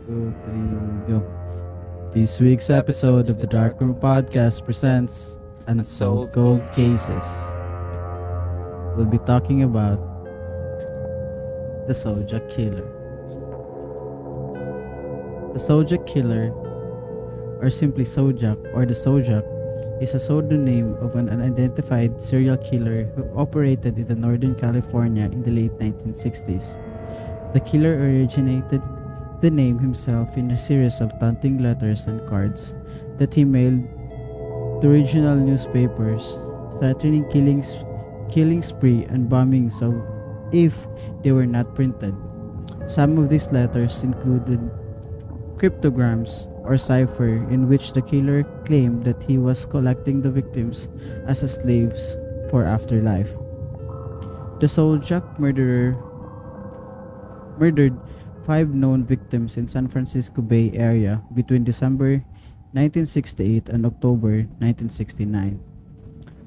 2, 3, go. This week's episode of the Dark Room Podcast presents Unsolved Cold Cases. We'll be talking about the Zodiac Killer. The Zodiac Killer, or simply Zodiac or the Zodiac, is a pseudonym of an unidentified serial killer who operated in the Northern California in the late 1960s. The killer originated the name himself in a series of taunting letters and cards that he mailed to regional newspapers, threatening killing spree and bombings of if they were not printed. Some of these letters included cryptograms or cipher in which the killer claimed that he was collecting the victims as slaves for afterlife. The Zodiac murderer murdered 5 known victims in San Francisco Bay Area between December 1968 and October 1969,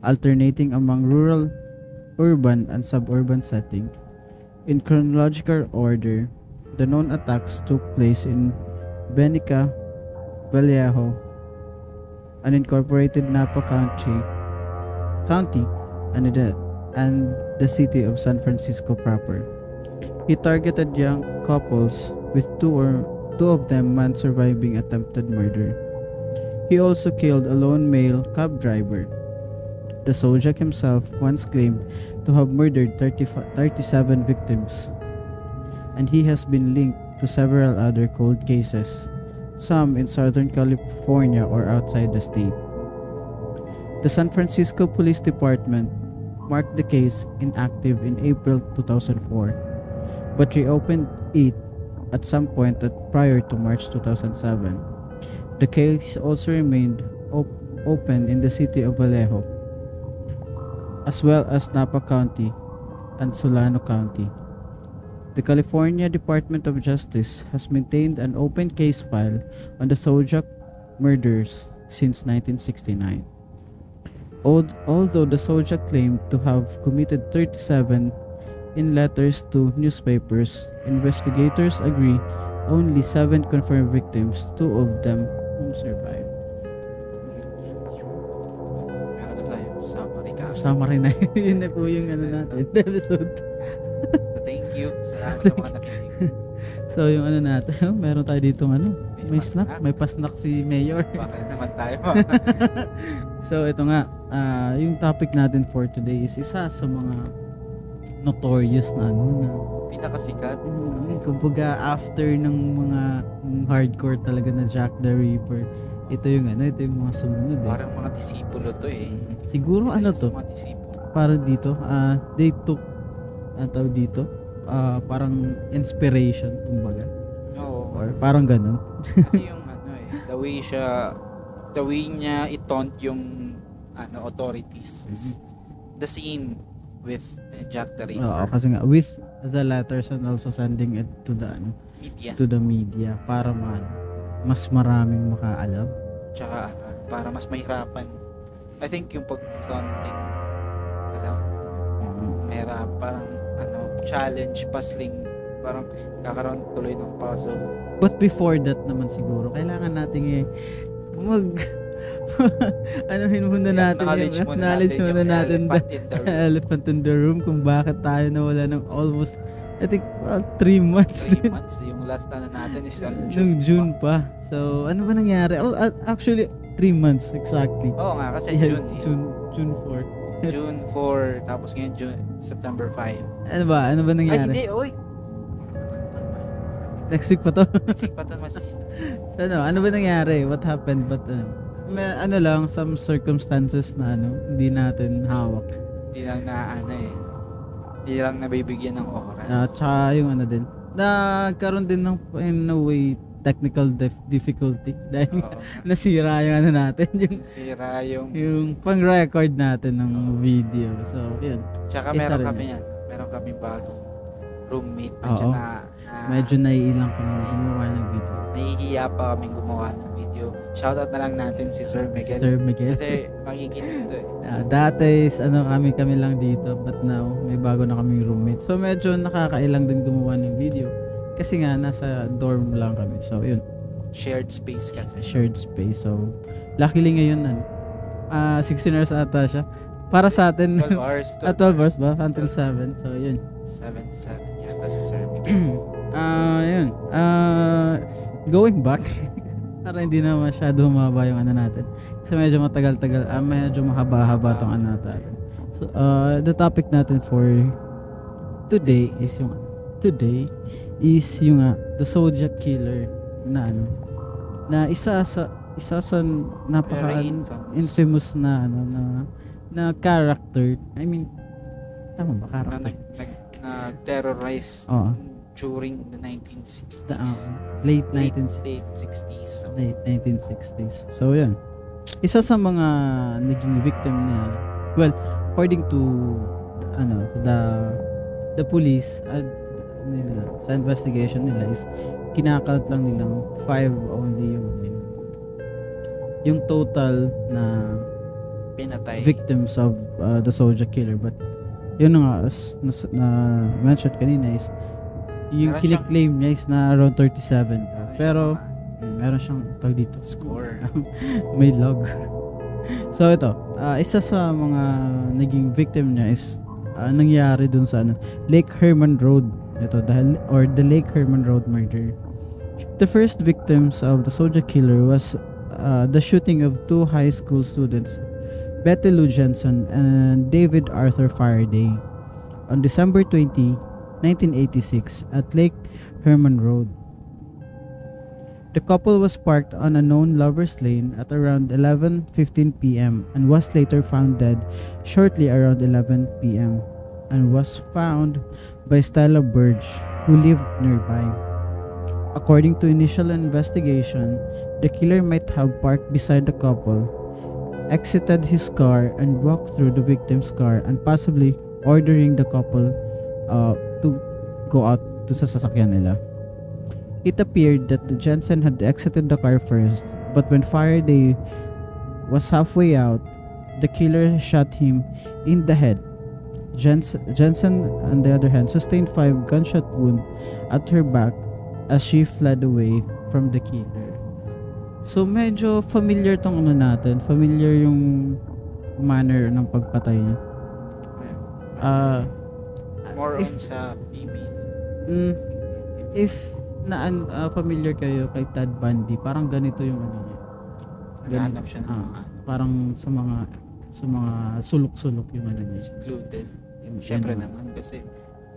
alternating among rural, urban, and suburban setting. In chronological order, the known attacks took place in Benica, Vallejo, unincorporated Napa County, and the city of San Francisco proper. He targeted young couples, with two of them man surviving attempted murder. He also killed a lone male cab driver. The Zodiac himself once claimed to have murdered 37 victims, and he has been linked to several other cold cases, some in Southern California or outside the state. The San Francisco Police Department marked the case inactive in April 2004, but reopened it at some point prior to March 2007. The case also remained open in the city of Vallejo, as well as Napa County and Solano County. The California Department of Justice has maintained an open case file on the Zodiac murders since 1969. Although the Zodiac claimed to have committed 37 in letters to newspapers, investigators agree only 7 confirmed victims, 2 of them whom survived. Meron na tayong summary ka. Summary na yun na po yung natin episode. Thank you. Salamat sa mga nakinig. So yung natin, meron tayo dito may snack. May pasnack si Mayor. Baka naman tayo. So ito nga, yung topic natin for today is isa sa mga notorious na Pinakasikat. kumbaga after ng mga hardcore talaga na Jack the Ripper, ito yung mga sumunod Parang mga disipulo to eh. siguro Isa to sa mga disipulo. para dito they took dito parang inspiration kumbaga Oo. or parang ganun. Kasi yung the way niya i-taunt yung authorities is the same with Jack the Ripper. Oo, kasi nga with the letters and also sending it to the Media. to the media para mas maraming makaalam. Tsaka para mas mahirapan. I think yung pag-taunting mahirap, parang challenge, puzzling, parang kakaroon tuloy ng puzzle. But before that naman siguro, kailangan natin muna natin Knowledge muna natin the elephant in the room kung bakit tayo nawala ng almost, I think, 3 months. 3 months. Yung last natin is June pa. So, ano ba nangyari? Actually, 3 months exactly. Oo nga, kasi June 4. June 4, tapos ngayon September 5. Ano ba nangyari? Ay, hindi, oy. Next week pa to. Next week pa to, mas... So, ano ba nangyari? What happened? But, may lang, some circumstances na hindi natin hawak. Hindi lang hindi lang nabibigyan ng oras. Tsaka yung din, nagkaroon din ng, in a way, technical difficulty dahil nasira yung natin, nasira yung pang-record natin ng video. So, yun. Tsaka meron kami bagong roommate. Medyo naiilang kami gumawa ng video. Nahihiya pa kaming gumawa ng video. Shoutout na lang natin si Sir Miguel. Kasi makikinig to eh. Dati is kami lang dito, but now may bago na kaming roommate. So medyo nakakailang din gumawa ng video. Kasi nga, nasa dorm lang kami. So, yun. Shared space kasi. Shared space. So, luckily ngayon, 16 hours ata siya. Para sa atin, 12 hours. 12 hours ba? Until 7. So, yun. 7 to 7 yata si Sir Mick. Yun. Going back, para hindi na masyado humaba yung ano natin. Kasi medyo matagal-tagal, medyo mahaba-haba tong ano natin. So, the topic natin for today is yung the Zodiac Killer na ano, na isa sa napaka Very infamous na ano na character. I mean, tama ba character? Na terrorized Oo. during the 1960s. Late Late 1960s. 60s. So, Late 1960s. So, yan. Isa sa mga naging victim niya, well, according to the police sa investigation nila is kinakalt lang nilang 5 only yung total na pinatay. victims of the Zodiac Killer. But yun nga, as na mentioned kanina is yung Meron kiniklaim niya is na around 37. Pero meron siyang tag dito. Score. May log. So ito, isa sa mga naging victim niya is nangyari dun sa Lake Herman Road. Ito the Lake Herman Road murder. The first victims of the Zodiac Killer was the shooting of 2 high school students, Betty Lou Jensen and David Arthur Faraday, on December 20, 1986 at Lake Herman Road. The couple was parked on a known lover's lane at around 11:15 p.m. and was later found dead shortly around 11 p.m. and was found by Stella Burge, who lived nearby. According to initial investigation, the killer might have parked beside the couple, exited his car and walked through the victim's car and possibly ordering the couple to go out to sa sasakyan nila. It appeared that the Jensen had exited the car first, but when Faraday was halfway out, the killer shot him in the head. Jensen, on the other hand, sustained 5 gunshot wounds at her back as she fled away from the killer. So medyo familiar tong natin, familiar yung manner ng pagpatay niya. More on sa female. If familiar kayo kay Ted Bundy, parang ganito yung niya. Naghahanap siya ng parang sa mga sulok-sulok yung niya. Secluded. Siyempre naman kasi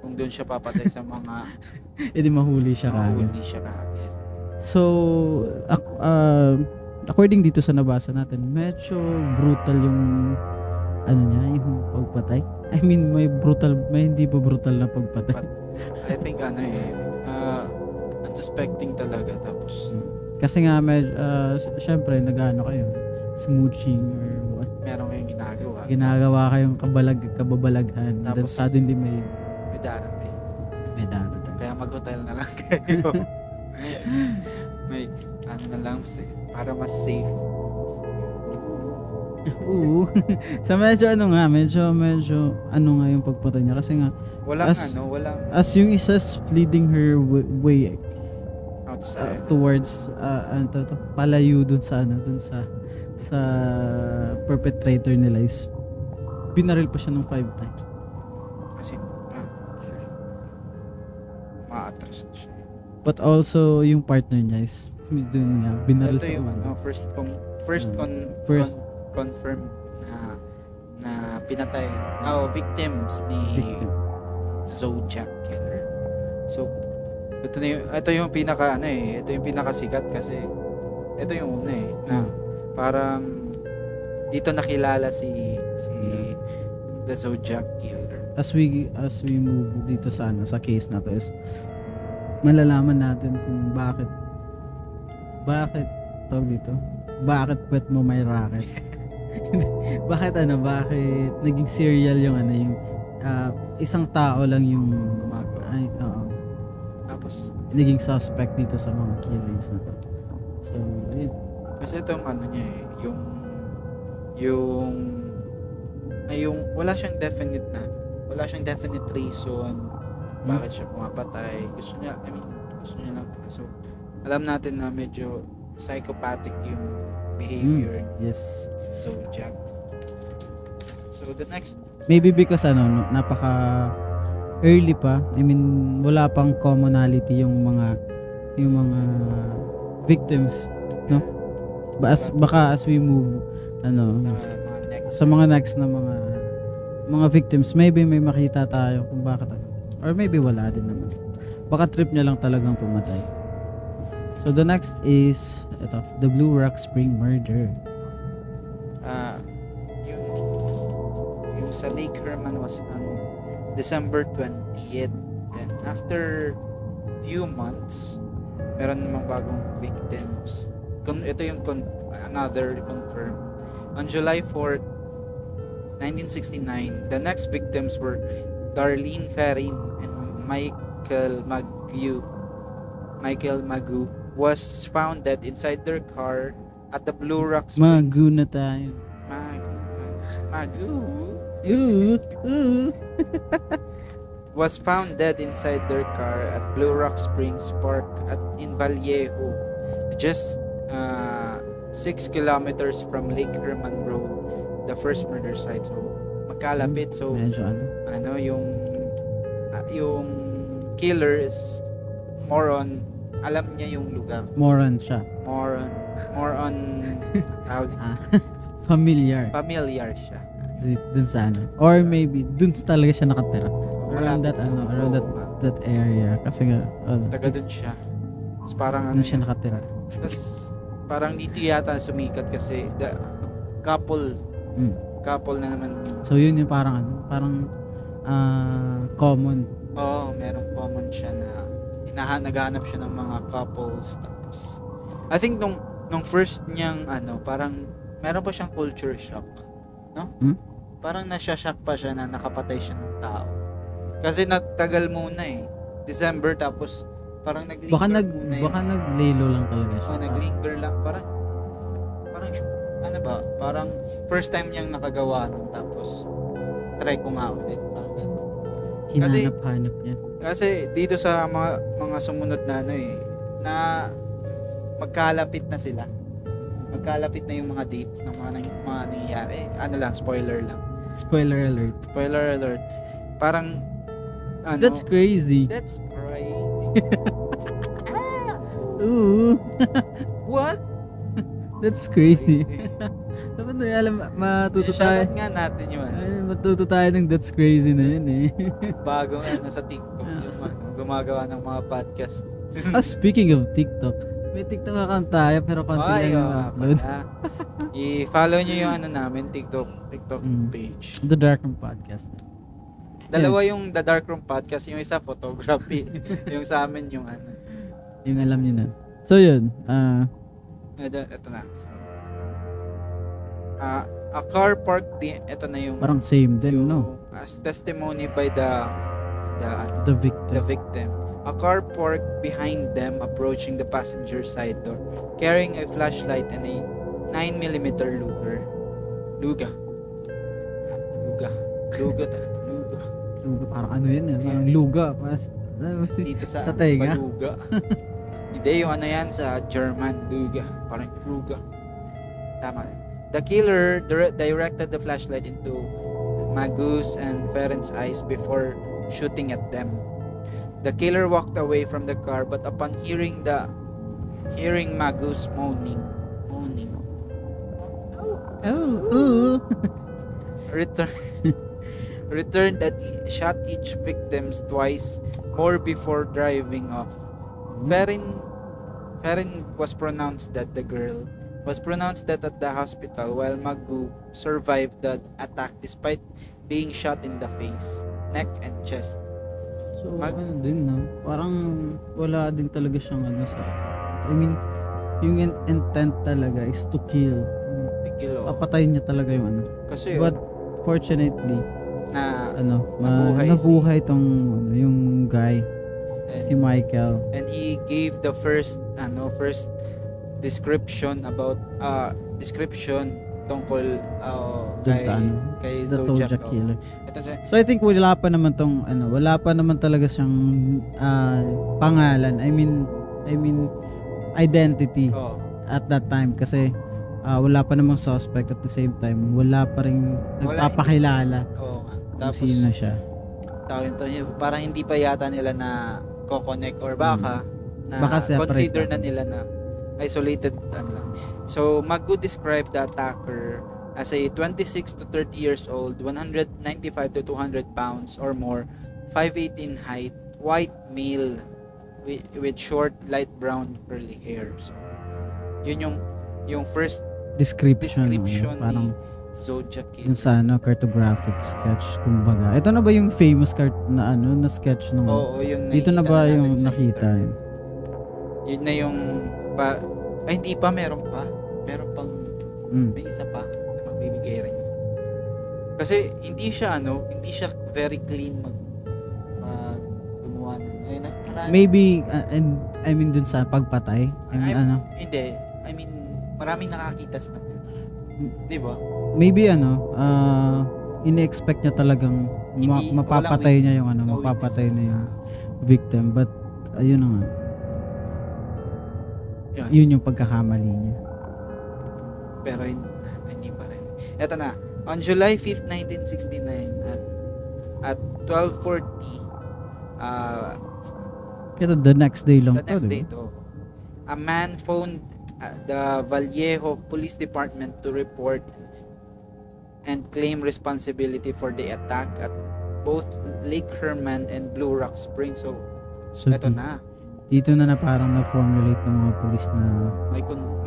kung doon siya papatay sa mga edi mahuli siya kagad. So, according dito sa nabasa natin, medyo brutal yung yung pagpatay. I mean, may hindi pa brutal na pagpatay. I think unsuspecting talaga tapos kasi nga syempre nag-ano kayo, smooching or what. Meron kayong Ginagawa kayong kababalaghan. Then Tapos, suddenly may darating. Kaya mag-hotel na lang kayo. May na lang para mas safe. Oo. So medyo nga yung pagpatay niya kasi nga Walang as yung isa's leading her way outside towards palayo dun sa perpetrator nila is binaril pa siya ng 5 times. kasi ma-atras na siya. But also yung partner niya is dun nga binaril Ito sa yung first confirmed na pinatay victims ni Zodiac Killer. So ito yung pinakasikat kasi ito yung una na parang dito nakilala si the Zodiac Killer. As we move dito sa case na to is malalaman natin kung bakit puwet mo may racket. bakit naging serial yung isang tao lang yung Tapos naging suspect dito sa mga killings na to. So, yun. kasi itong yung wala siyang definite reason bakit siya pumapatay. Gusto niya lang. So, alam natin na medyo psychopathic yung behavior ni Yes. Zodiac. So, the next, Maybe because no, napaka early pa. I mean, wala pang commonality yung mga victims, no? Baka as we move sa mga next, sa mga next na mga victims, maybe may makita tayo kung bakit or maybe wala din naman. Baka trip niya lang talagang pumatay. So the next is the Blue Rock Spring murder. Yung sa Lake Herman was on December 20th. Then after few months, meron namang bagong victims. Ito yung another confirmed. On July 4th, 1969, the next victims were Darlene Ferrin and Michael Magu was found dead inside their car at the Blue Rock Springs. Magu na tayo. Magu Ooh. was found dead inside their car at Blue Rock Springs Park in Vallejo, just 6 kilometers from Lake Herman Road, the first murder site. So magkalapit. So medyo yung killer is more on, alam niya yung lugar. Moron siya. More on Familiar. familiar siya. Dun sa or maybe dun talaga siya nakatira. Around Malapit. that area. Kasi nga, Taga dun siya. Tapos parang dun siya nakatira. Tapos parang dito yata sumikat kasi the couple na naman yun. So yun yung parang common. Oo, merong common siya na naghahanap siya ng mga couples. Tapos I think nung first niyang parang meron pa siyang culture shock, no? Parang nasya-shock pa siya na nakapatay siya ng tao. Kasi natagal muna December, tapos parang naglinger muna Baka naglilo lang talaga siya. naglinger lang. Parang parang first time niyang nakagawa nun, tapos try ko nga ulit. Kasi- Hinanap-hanap niya. Kasi dito sa mga sumunod na na magkalapit na sila. Magkalapit na yung mga dates ng mga nangyayari. Spoiler lang. Spoiler alert. Spoiler alert. Parang That's crazy. That's crazy. Ooh. What? That's crazy. Dapat na matuto tayo. Shoutout nga natin yun. Matuto tayo ng that's crazy na yun Bagong sa TikTok yung gumagawa ng mga podcast. Speaking of TikTok, may TikTok account tayo pero konti lang yung upload. I-follow nyo yung namin, TikTok page. The Dark Room Podcast. Dalawa yung The Dark Room Podcast, yung isa photography, yung sa amin yung Yung alam nyo na. So yun, ito na. A car parked ito na yung parang same din, no? As testimony by the victim. A car parked behind them, approaching the passenger side door, carrying a flashlight and a 9mm Luga. Parang yun parang luga. Dito sa taiga. Luga. Hindi, yung yan sa German, Luga. Parang Luga. Tama. The killer directed the flashlight into Magu's and Feren's eyes before shooting at them. The killer walked away from the car, but upon hearing Magu's moaning, returned and shot each victim twice more before driving off. Ferin was pronounced dead. The girl was pronounced dead at the hospital, while Magu survived the attack despite being shot in the face, neck, and chest. So, din, no? Parang wala din talaga siyang yung intent talaga is to kill. Papatayin niya talaga yung Kasi But fortunately, nabuhay nabuhay yung guy, si Michael. And he gave the first description tungkol Dun sa ano, kay the Zodiac oh. Killer. Ito siya. So I think wala pa naman talaga siyang pangalan. I mean identity Oh. at that time kasi wala pa namang suspect, at the same time wala pa rin nagpapakilala Oo nga. kung Tapos sino siya. Parang hindi pa yata nila na ko-connect or baka separate consider na. na nila na isolated lang. So Magu described the attacker as a 26 to 30 years old, 195 to 200 pounds or more, 5'8" in height, white male with short light brown curly hair. So yun yung first Description ni parang Zodiac yung Killer. sa cartographic sketch kumbaga. Ito na ba yung famous na sketch nung Oo, yung dito na ba yung natin sa nakita? internet. Yun na yung ay hindi pa, meron pang may isa pa na magbibigay rin. Kasi hindi siya very clean gumawa ng Maybe I mean dun sa pagpatay. Hindi. I mean maraming nakakita sa kanya. Di ba? Maybe ini-expect niya talagang mapapatay niya yung mapapatay na yung victim, but ayun na nga. Yun yung pagkakamali niya. Pero hindi pa rin. Eto na. On July 5th, 1969 at 12:40 Ito the next day lang to. A man phoned the Vallejo Police Department to report and claim responsibility for the attack at both Lake Herman and Blue Rock Springs. So eto na. Dito na parang na-formulate ng mga police na may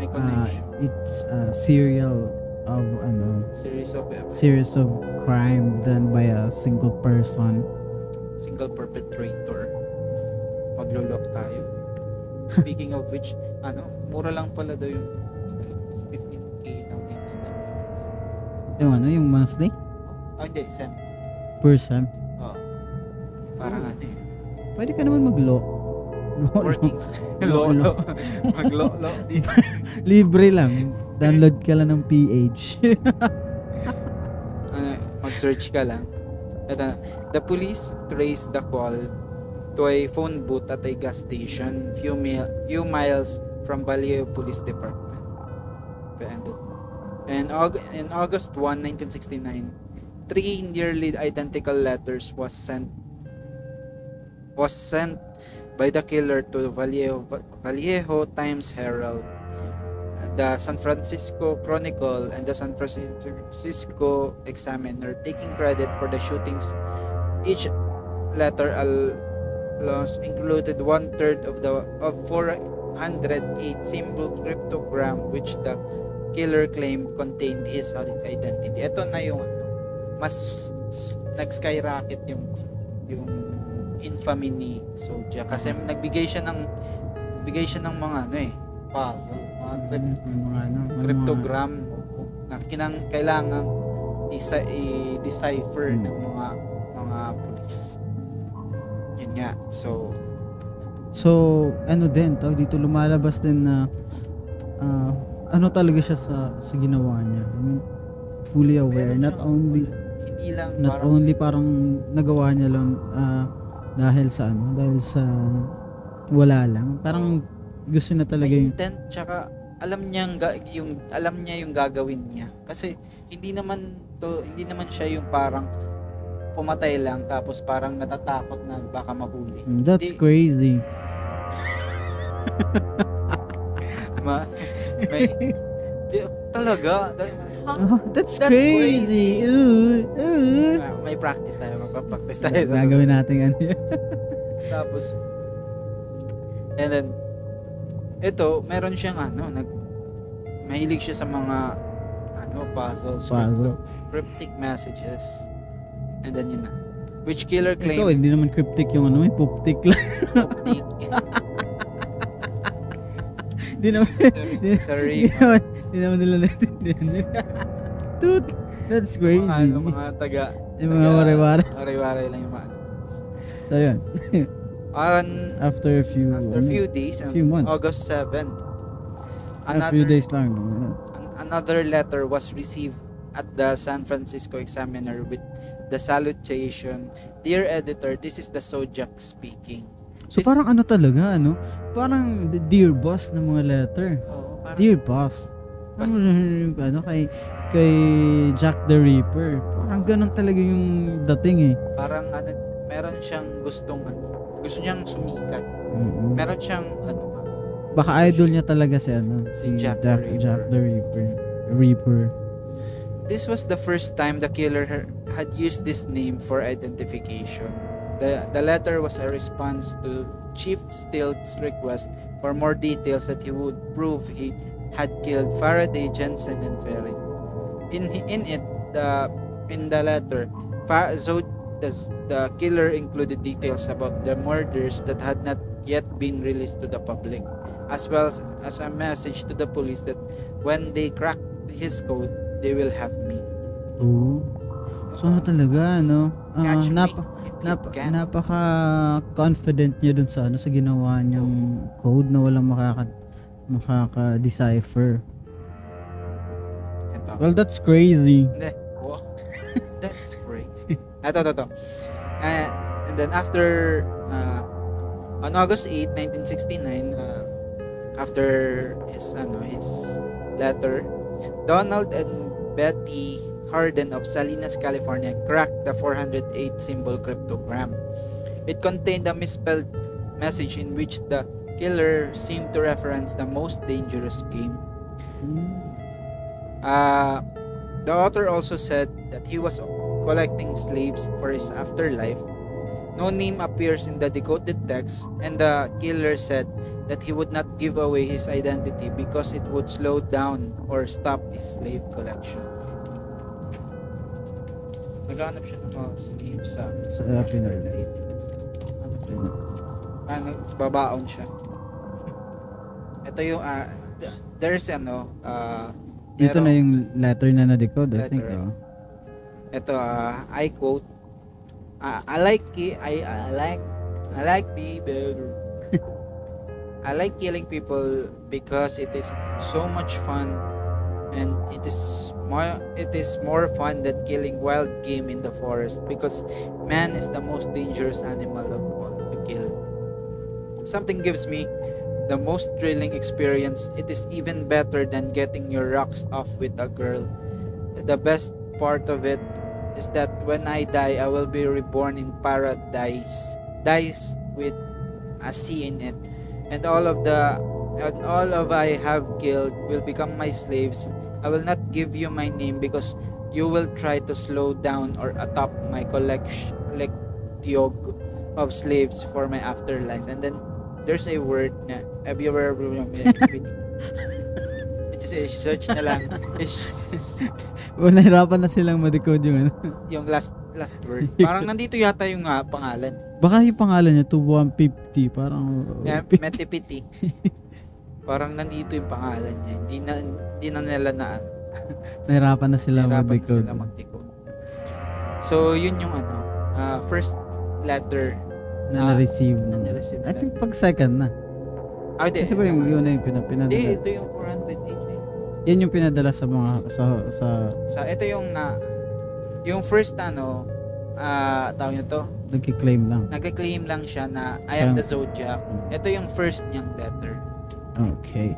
connection. It's a series of crime done by a single person, single perpetrator. Maglulok tayo. Speaking of which, mura lang pala daw yung 15K lang dito sa Tacloban. Yung monthly? Hindi, SEM. Per SEM? Oo. Parang Pwede ka naman mag-law. Workings. Lolo. Maglolo dito. Libre lang. Download ka lang ng PH. Mag-search ka lang. The police traced the call to a phone booth at a gas station few miles from Vallejo Police Department. And in August 1, 1969, 3 nearly identical letters was sent by the killer to Vallejo Times Herald, the San Francisco Chronicle, and the San Francisco Examiner, taking credit for the shootings. Each letter included 1/3 of 408 symbol cryptogram which the killer claimed contained his identity. Ito na yung mas nag-skyrocket yung infamy ni Zodiac kasi nagbigay siya ng mga puzzle, mga cryptogram na kailangan i-decipher ng mga police. Yun nga. So dito lumalabas din na talaga siya sa ginawa niya. I mean, fully aware, not only parang nagawa niya lang dahil sa wala lang. Parang gusto na talaga yung intent, tsaka alam niya yung gagawin niya. Kasi hindi naman siya yung parang pumatay lang tapos parang natatakot na baka mahuli. That's crazy. Talaga. That's crazy. May practice tayo. Magpa-practice tayo. Gagawin natin Tapos, and then, ito, meron siyang mahilig siya sa mga puzzles, cryptic messages, and then yun na. Which killer claimed... Ito, hindi naman cryptic yung poptic lang. Poptic. Hindi naman. Sorry. Hindi naman nila natindihan. Dude, that's crazy. Mga taga... Yung mga wari-wari. Wari-wari lang yung mga... So, yun. After a few days, on few months. August 7, A few Another days lang. No? another letter was received at the San Francisco Examiner with the salutation, "Dear editor, this is the Zodiac speaking." So This- parang ano talaga, ano? Parang dear boss ng mga letter. Oo, parang Dear boss. Ano kay Jack the Ripper. Parang ganun talaga yung dating eh. parang ano, meron siyang gusto niyang sumikat. Mm-mm. Meron siyang Baka idol niya talaga si ano, Si Jack the Ripper. Jack the Ripper. This was the first time the killer had used this name for identification. The letter was a response to Chief Stilt's request for more details that he would prove he had killed Faraday, Jensen, and Ferret. In the letter, the killer included details about the murders that had not yet been released to the public, as well as a message to the police that when they crack his code, they will have me. Oo. So ano talaga, ano? Catch me if you can. Napaka-confident niya dun sa ano, sa ginawa niyang code na walang makaka-decipher. Ito. Well, that's crazy. Hindi. Wow. That's crazy. Ito. And then after on August 8, 1969, after his letter, Donald and Betty Harden of Salinas, California cracked the 408 symbol cryptogram. It contained a misspelled message in which the killer seemed to reference the most dangerous game. The author also said that he was collecting slaves for his afterlife. No name appears in the decoded text, and the killer said that he would not give away his identity because it would slow down or stop his slave collection. Naghanap siya ng mga slaves sa Afterlife. babaon siya. Ito yung there's Dito na yung letter na na-decode, I think. Letter. Ito I quote, I like people. I like killing people because it is so much fun, and it is more fun than killing wild game in the forest, because man is the most dangerous animal of all to kill. Something gives me the most thrilling experience. It is even better than getting your rocks off with a girl. The best part of it is that when I die, I will be reborn in paradise, dice with a C in it, and all of I have killed will become my slaves. I will not give you my name because you will try to slow down or atop my collection of slaves for my afterlife. And then there's a word na have you ever search na lang Nahirapan na silang ma-decode yung ano. yung last word. Parang nandito yata yung pangalan. Baka yung pangalan niya, to 150, parang... Metipiti. Parang nandito yung pangalan niya. Hindi na nila Nahirapan na sila mag-decode. mag-decode. So, yun yung first letter Na na-receive. na-receive. I think pag second na. Hindi. Kasi ba yung yun na yung pinadala. Hindi, ito yung 408. Yan yung pinadala sa mga Ito yung yung first tawag nyo to, nagki-claim lang. nagka-claim lang siya na I am the Zodiac. Ito yung first niyang letter. Okay.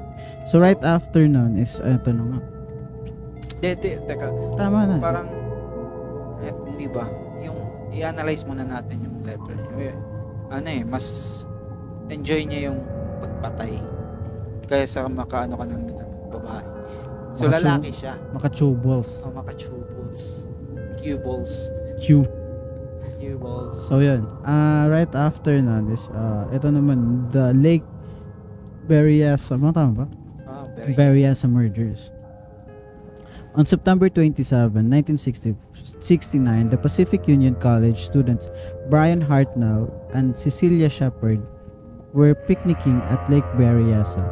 So right after nun is ito na nga. Teka, Tama na. parang hindi ba? Yung i-analyze muna natin yung letter niya. Mas enjoy niya yung pagpatay kaysa makaano ka ng babae. So lalaki siya. Maka-chubles. Maka-chubles. Cubles. So yun. Right after nun is ito naman the Lake Berryessa. Tama ba? Berryessa murders. On September 27, 1969, the Pacific Union College students Brian Hartnell and Cecilia Shepard were picnicking at Lake Berryessa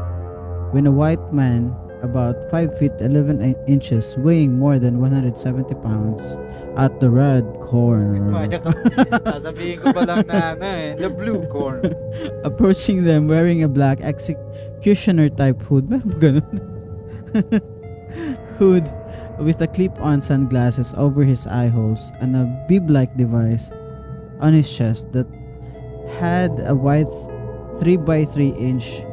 when a white man about 5 feet 11 inches, weighing more than 170 pounds, at the red corner, sasabihin ko pa lang na the blue corn, approaching them wearing a black Cushioner type hood. Meron ba ganun? Hood with a clip-on sunglasses over his eye holes and a bib-like device on his chest that had a white 3 by 3 inch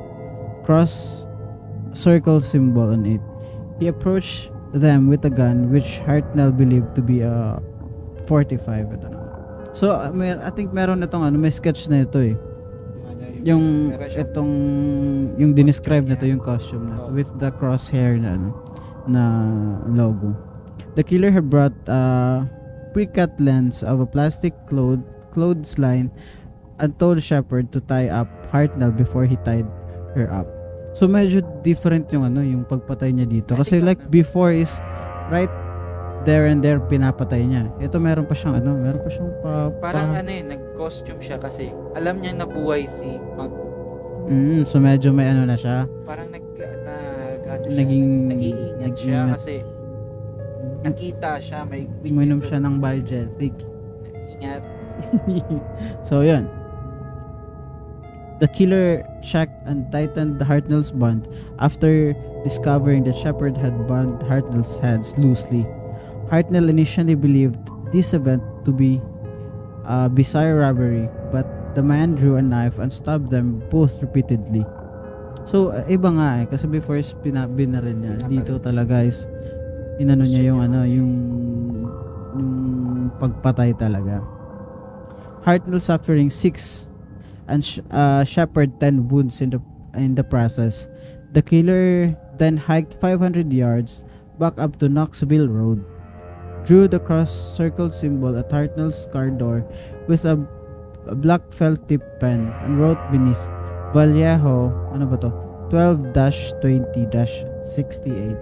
cross circle symbol on it. He approached them with a gun which Hartnell believed to be a 45. I don't know. So, I think meron na tong may sketch na ito eh. Yung itong yung dinescribe na to yung costume na with the crosshair na na logo. The killer had brought a pre-cut lens of a plastic clothesline and told Shepard to tie up Hartnell before he tied her up. So medyo different yung yung pagpatay niya dito kasi like before is right there and there pinapatay niya. Ito meron pa siyang parang nag-costume siya kasi alam niya na buhay si Mag. So medyo may na siya. Parang nag-iingat siya kasi nakita siya may uminom siya ng biogesic. Ingat. So yun. The killer checked and tightened Hartnell's bond after discovering that Shepard had bound Hartnell's hands loosely. Hartnell initially believed this event to be a bizarre robbery, but the man drew a knife and stabbed them both repeatedly. So, iba nga kasi before is binaril niya. Dito talaga is inano niya yung pagpatay talaga. Hartnell suffering 6 and Shepard 10 wounds in the process. The killer then hiked 500 yards back up to Knoxville Road, drew the cross-circle symbol at Hartnell's car door with a black felt tip pen and wrote beneath Vallejo 12-20-68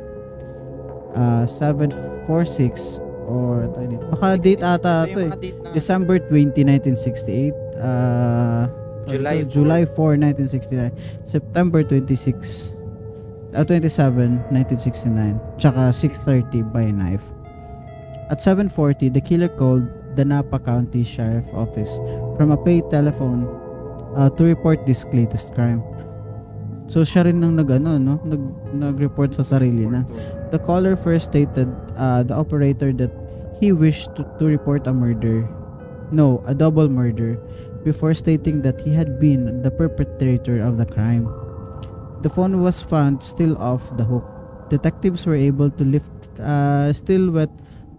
746 or baka date ata ito eh. December 20, 1968 July 4, 1969 September 27, 1969 tsaka 6:30 by knife. At 7:40, the killer called the Napa County Sheriff Office from a paid telephone to report this latest crime. So siya rin nang nag-report sa sarili na. The caller first stated the operator that he wished to report a double murder, before stating that he had been the perpetrator of the crime. The phone was found still off the hook. Detectives were able to lift still wet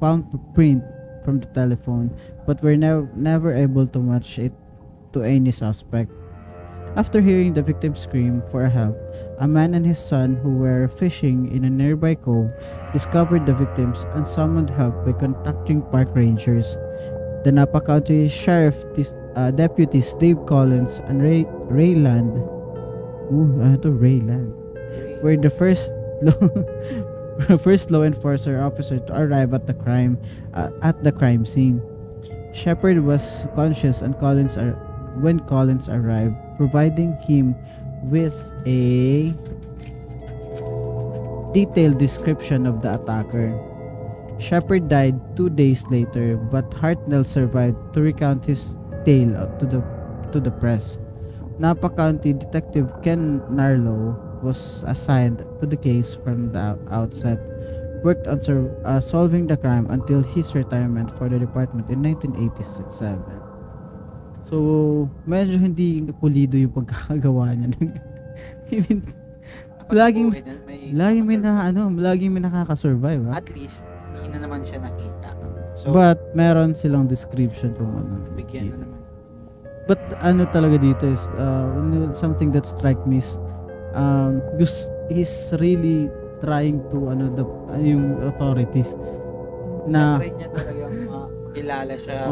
palm print from the telephone, but were never able to match it to any suspect. After hearing the victim scream for help, a man and his son who were fishing in a nearby cove discovered the victims and summoned help by contacting park rangers. The Napa County Sheriff deputies Dave Collins and Rayland were the first law enforcer officer to arrive at the crime scene. Shepard was conscious and when Collins arrived, providing him with a detailed description of the attacker. Shepard died 2 days later, but Hartnell survived to recount his tale to the press. Napa County Detective Ken Narlow was assigned to the case from the outset, worked on solving the crime until his retirement for the department in 1987. So, medyo hindi pulido yung pagkakagawa niya. I mean, laging may nakaka-survive. At least, hindi na naman siya nakita. So, but, meron silang description kung bigyan na naman. But, talaga dito is, something that strike me is, he's really trying to, yung authorities, na, try niya talaga kilala siya.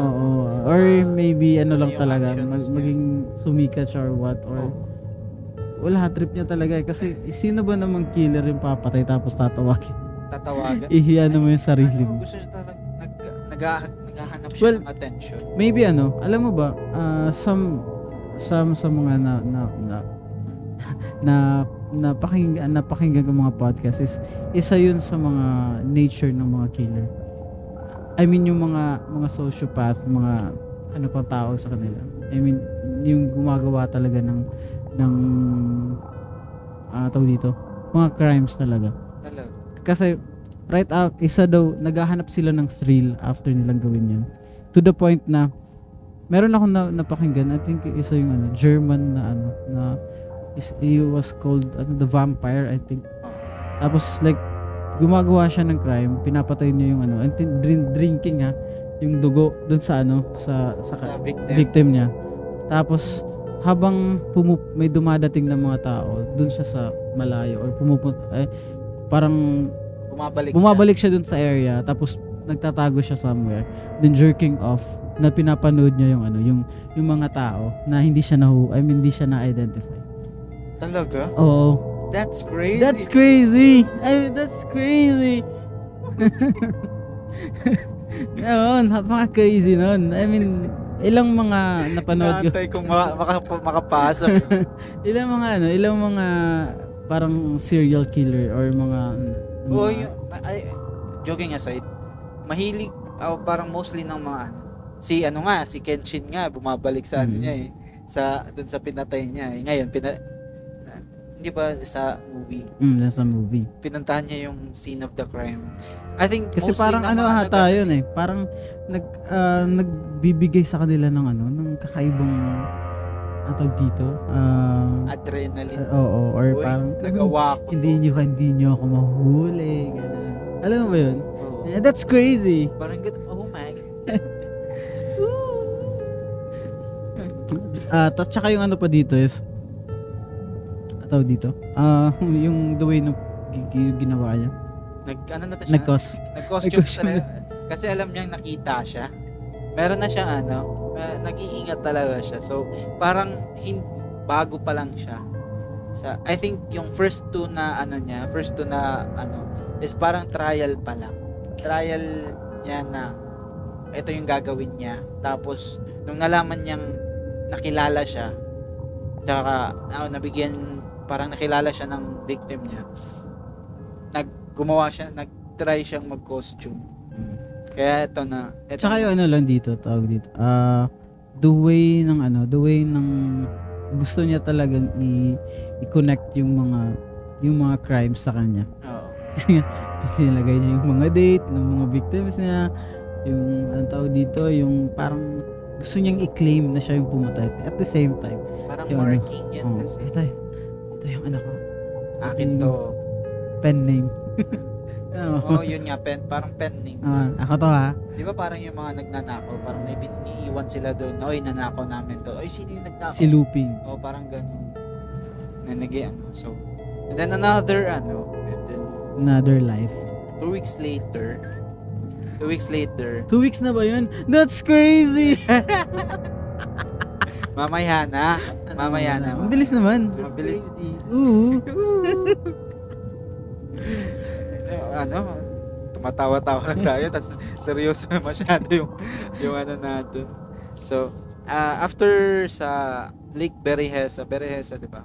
Or maybe, lang talaga, maging sumikat siya or what, or, wala, trip niya talaga kasi sino ba namang killer yung papatay tapos tatawagan? Ihiyan mo yung sarili mo. Gusto siya talagang naghahanap siya ng attention. Maybe alam mo ba, some sa mga napakinggan ng mga podcast is isa yun sa mga nature ng mga killer. I mean yung mga sociopath, mga pang tao sa kanila. I mean yung gumagawa talaga ng tawag dito, mga crimes talaga. Talaga. Kasi right up, isa daw, naghahanap sila ng thrill after nilang gawin yun. To the point na, meron akong napakinggan, I think isa yung German na he was called the vampire, I think. Tapos like, gumagawa siya ng crime, pinapatay niya yung drinking yung dugo dun sa sa victim niya. Tapos, habang may dumadating na mga tao, dun siya sa malayo, or parang bumabalik siya dun sa area, tapos nagtatago siya somewhere, then jerking off, na pinapanood niya yung mga tao na hindi siya na-identify. Talaga? Oo. That's crazy. That's crazy. That's crazy. Noon, napaka-crazy noon. Ilang mga napanood ko. Naantay kung makapasok. ilang mga parang serial killer or mga joking aside, mahilig parang mostly ng mga si Kenshin nga bumabalik sa niya dun sa pinatay niya ngayon hindi ba sa movie? Nasa movie. Pinuntahan niya yung scene of the crime. I think kasi parang yun parang nagbibigay sa kanila ng kakaibang dito adrenaline. Oo, or parang nagawa ko. Hindi niyo ako mahuli, ganun. Alam mo ba yun? That's crazy. Parang oh my tsaka yung pa dito is dito. Yung the way na ginawa niya. Nag-costume talaga. Kasi alam niyang nakita siya. Meron na siyang nag-iingat talaga siya. So, parang bago pa lang siya. I think yung first two na is parang trial pa lang. Trial niya na ito yung gagawin niya. Tapos, nung nalaman niyang nakilala siya, tsaka parang nakilala siya ng victim niya, nag-try siyang mag-costume. Kaya ito na. Tsaka yung lang dito, tawag dito. The way ng gusto niya talagang i-connect yung mga crimes sa kanya. Oo. Kasi nilagay niya yung mga date ng mga victims niya, yung tawag dito, yung parang gusto niyang i-claim na siya yung pumatay. At the same time, parang marking yan kasi. Ito yung anak ko. Akin to. Pen name. Yun nga, parang pen name. Ako to Di ba parang yung mga nagnanakaw, parang may biniiwan sila doon, oy, nanakaw namin to. Oy, sino yung nagnakaw? Si Luping. Parang ganun. So, and then another life. 2 weeks later. 2 weeks na ba yun? That's crazy! Mamaya na. Mabilis naman. Mabilis. Tumatawa-tawa tayo, tas seryoso masyado yung natin. So, after sa Lake Berryessa, di ba?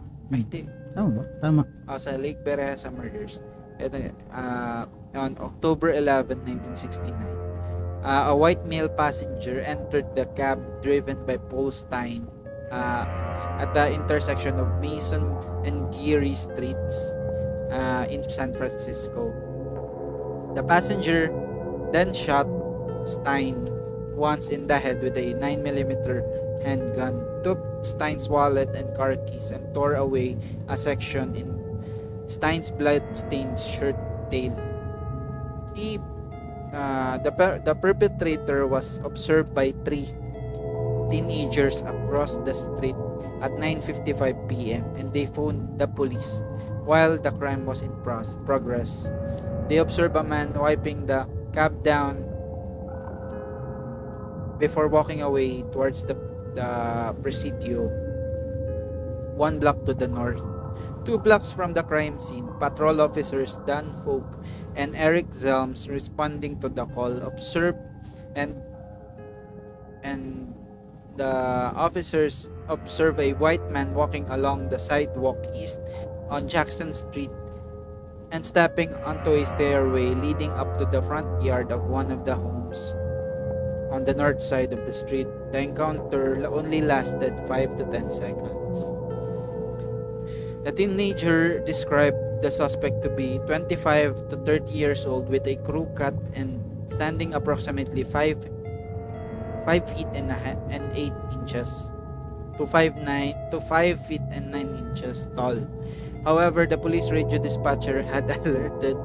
Tama. Sa Lake Berryessa murders. Ito on October 11, 1969. A white male passenger entered the cab driven by Paul Stein at the intersection of Mason and Geary Streets in San Francisco. The passenger then shot Stein once in the head with a 9mm handgun, took Stein's wallet and car keys, and tore away a section in Stein's blood-stained shirt tail. The perpetrator was observed by 3 teenagers across the street at 9:55 p.m. and they phoned the police. While the crime was in progress, they observed a man wiping the cab down before walking away towards the Presidio, 1 block to the north. 2 blocks from the crime scene, patrol officers Dan Folk and Eric Zelms, responding to the call, observed and the officers observe a white man walking along the sidewalk east on Jackson Street and stepping onto a stairway leading up to the front yard of one of the homes on the north side of the street. The encounter only lasted 5 to 10 seconds. The teenager described the suspect to be 25 to 30 years old with a crew cut and standing approximately 5 feet and 8 inches to 5 feet and 9 inches tall. However, the police radio dispatcher had alerted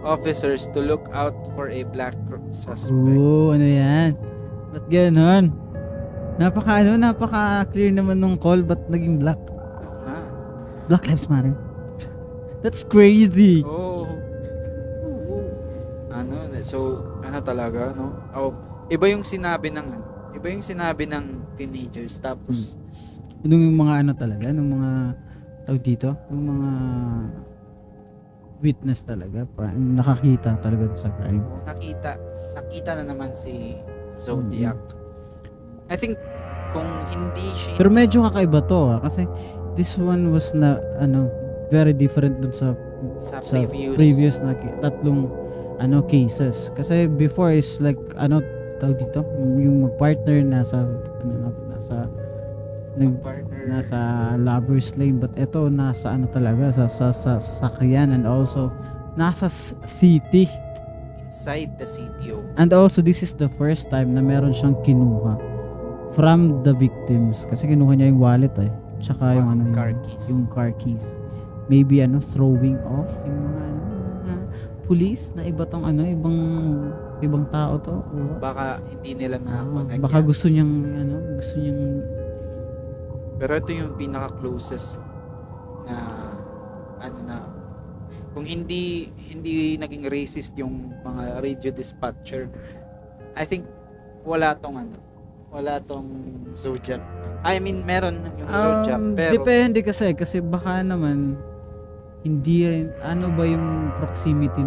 officers to look out for a black suspect. Oo, ano yan? Ba't ganon? Napaka-clear naman nung call, ba't naging black? Oo nga. Black Lives Matter. That's crazy. Oh. So, talaga, no? Iba yung sinabi ng teenagers, tapos Yung mga talaga, yung mga tawag dito, yung mga witness talaga, nakakita talaga sa crime. nakita na naman si Zodiac. I think kung hindi siya, Pero medyo kakaiba to kasi this one was na very different dun sa previous na tatlong cases. Kasi before is like tawag dito, yung partner nasa lover's lane, but ito nasa talaga sa sasakyan, and also nasa city, inside the city. and also this is the first time na meron siyang kinuha from the victims, kasi kinuha niya yung wallet tsaka yung yung car keys. Maybe throwing off yung mga police na ibang tao to, o Baka hindi nila na-connect. baka gusto niyang Pero ito yung pinaka-closest na kung hindi naging racist yung mga radio dispatcher, I think wala tong Zodiac. I mean, meron yung Zodiac, pero depende kasi baka naman hindi rin, ba yung proximity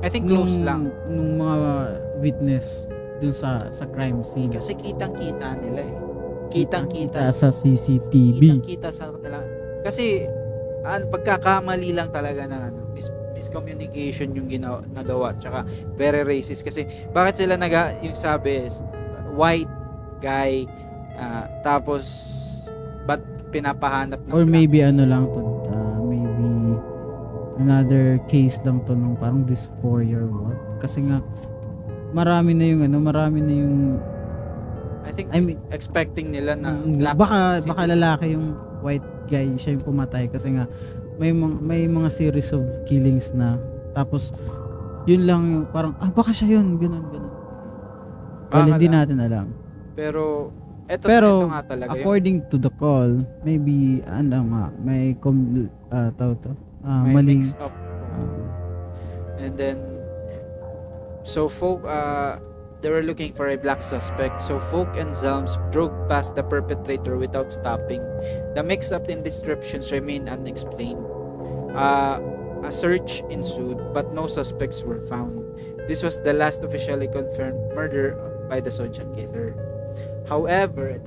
I think close lang. nung mga witness dun sa crime scene. Kasi kitang-kita nila Kitang-kita sa CCTV. Kitang-kita sa kanila. Kasi pagkakamali lang talaga ng miscommunication yung nagawa. Tsaka very racist. Kasi bakit sila yung sabi is white guy, tapos ba't pinapahanap ng Or black? maybe lang to, maybe another case lang to nung parang dysphoria or what. Kasi nga marami na yung I think I mean, expecting nila na black baka citizen. lalaki yung white guy, siya yung pumatay kasi nga may mga series of killings na, tapos yun lang yung parang baka siya yun, ganun. Well, hindi natin alam. Pero ito nga talaga according to the call, maybe may may maling mix up. And then so they were looking for a black suspect. So Folk and Zelms drove past the perpetrator without stopping. The mix-up in descriptions remain unexplained. A search ensued, but no suspects were found. This was the last officially confirmed murder by the Zodiac Killer. However,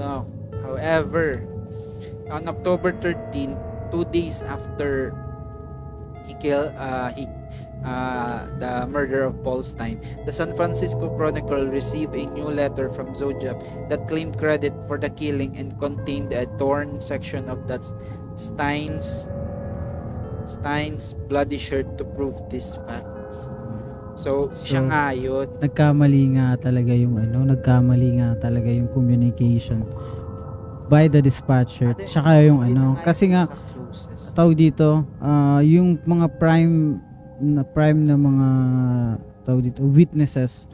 on October 13, 2 days after he killed the murder of Paul Stein, the San Francisco Chronicle received a new letter from Zodiac that claimed credit for the killing and contained a torn section of that Stein's bloody shirt to prove these facts. So siya nga yun. Nagkamali nga talaga yung communication by the dispatcher. Tsaka yung kasi nga tawag dito, yung mga prime na mga tawag dito witnesses,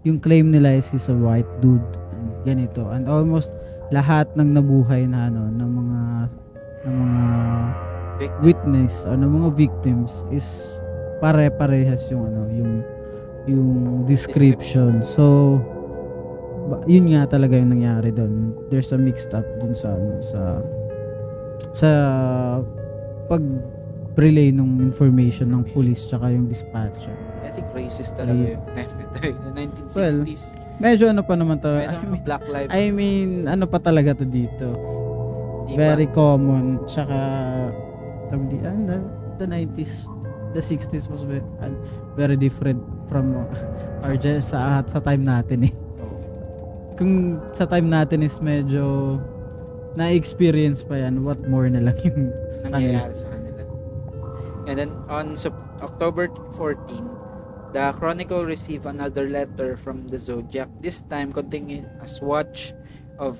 yung claim nila is a white dude, ganito, and almost lahat ng nabuhay na ng mga witness o ng mga victims is pare-parehas yung description. So yun nga talaga yung nangyari doon. There's a mixed up dun sa pag-relay ng information ng police tsaka yung dispatcher. I think racist talaga yung 1960s. Medyo pa naman talaga. Black lives. I mean, pa talaga to dito. Very common. Tsaka the 90s, the 60s was very different from sa time natin eh. Kung sa time natin is medyo na-experience pa yan, what more na lang yung kanila. nangyayari sa kanila. And then on October 14, the Chronicle received another letter from the Zodiac, this time containing a swatch of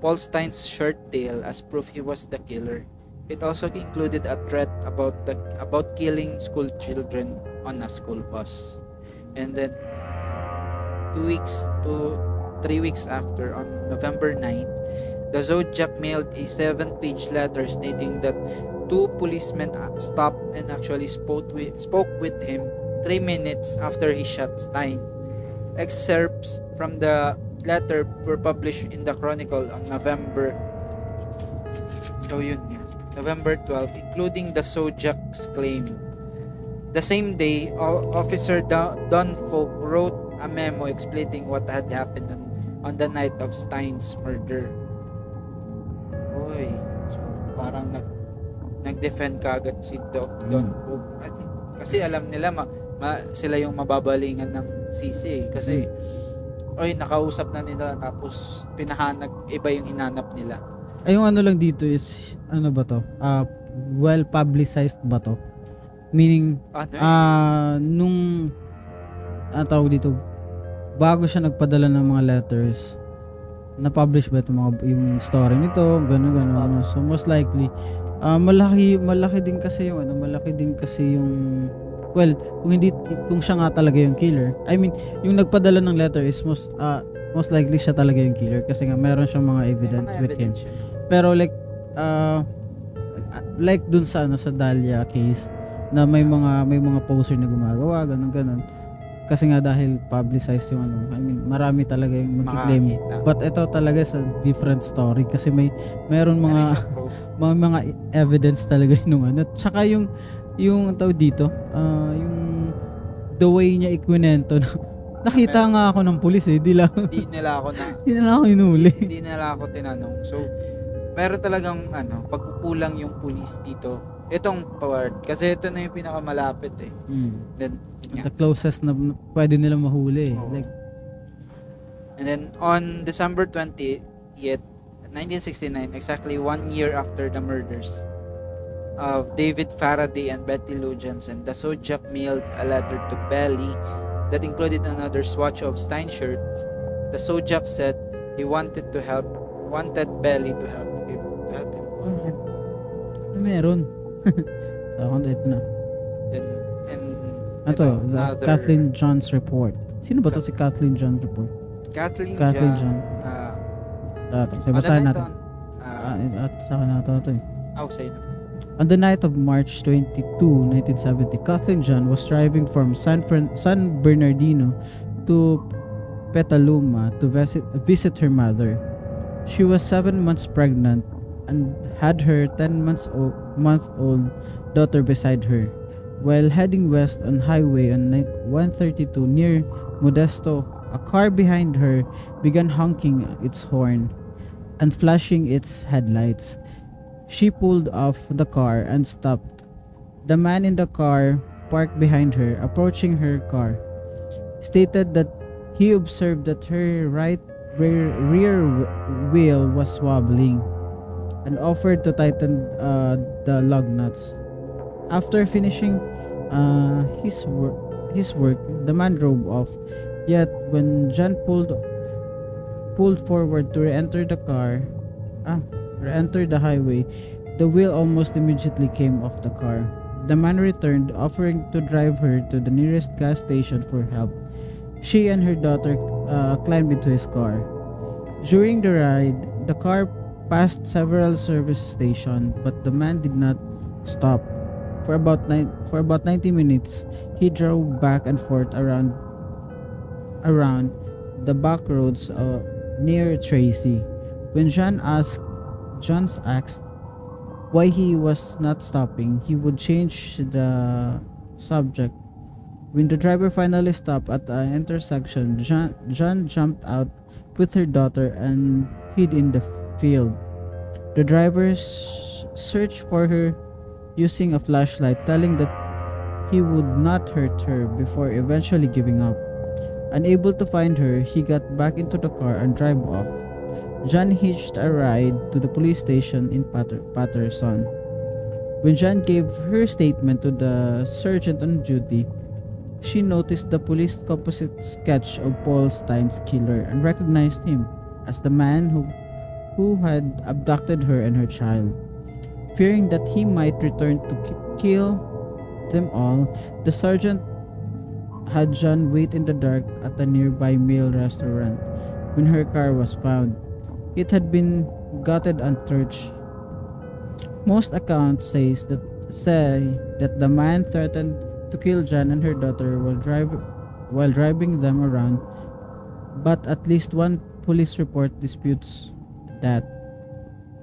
Paul Stein's shirt tail as proof he was the killer. It also included a threat about killing school children on a school bus. And then 3 weeks after, on November 9, the Zodiac mailed a 7-page letter stating that 2 policemen stopped and actually spoke with him 3 minutes after he shot Stein. Excerpts from the letter were published in the Chronicle on November 12, including the Zodiac's claim. The same day, Officer Don Folk wrote a memo explaining what had happened on the night of Stein's murder. Oy, so parang nag-defend kagad si Don Folk. Kasi alam nila sila yung mababalingan ng sisi kasi nakausap na nila tapos iba yung hinanap nila. Ay, yung ano lang dito is, ano ba to? Well publicized ba to? Meaning, nung, tawag dito, bago siya nagpadala ng mga letters, na-publish ba ito yung story nito, gano'n. So, most likely, malaki din kasi yung, well, kung siya nga talaga yung killer. I mean, yung nagpadala ng letter is most likely siya talaga yung killer kasi nga meron siyang mga evidence with him. Pero like dun sa Dahlia case na may mga poster na gumagawa ganun. Kasi nga dahil publicized yung I mean, marami talaga yung mag-claim. But ito talaga sa different story kasi meron mga evidence talaga yung Tsaka yung tawag dito, yung the way niya ikwento nakita nga ako ng pulis Hindi nila ako hinuli. Hindi nila ako tinanong. So, meron talagang pagkukulang yung pulis dito. Itong part kasi ito na yung pinakamalapit Then the closest na pwede nila mahuli. And then on December 20th, 1969, exactly 1 year after the murders of David Faraday and Betty Lou Johnson, the Zodiac mailed a letter to Belly that included another swatch of Stein shirts. The Zodiac said he wanted Belly to help him. Meron. So, ito na. Then, Kathleen John's report. Sino ba to si Kathleen John report? Kathleen John. So, basahin natin. At saka na ito Sa'yo na. On the night of March 22, 1970, Kathleen John was driving from San Bernardino to Petaluma to visit her mother. She was 7 months pregnant and had her 10-month-old daughter beside her. While heading west on Highway 132 near Modesto, a car behind her began honking its horn and flashing its headlights. She pulled off the car and stopped. The man in the car, parked behind her, approaching her car, stated that he observed that her right rear wheel was wobbling and offered to tighten the lug nuts. After finishing his work, the man drove off. Yet when John pulled forward to re-enter the highway, the wheel almost immediately came off the car. The man returned, offering to drive her to the nearest gas station for help. She and her daughter climbed into his car. During the ride, the car passed several service stations, but the man did not stop. For about 90 minutes, he drove back and forth around the back roads near Tracy. When John asked why he was not stopping, he would change the subject. When the driver finally stopped at an intersection, John jumped out with her daughter and hid in the field. The driver searched for her using a flashlight, telling that he would not hurt her before eventually giving up. Unable to find her, he got back into the car and drove off. John hitched a ride to the police station in Patterson. When John gave her statement to the sergeant on duty, she noticed the police composite sketch of Paul Stein's killer and recognized him as the man who had abducted her and her child. Fearing that he might return to kill them all, the sergeant had John wait in the dark at a nearby meal restaurant when her car was found. It had been gutted and torched. Most accounts say that the man threatened to kill John and her daughter while driving them around, but at least one police report disputes that.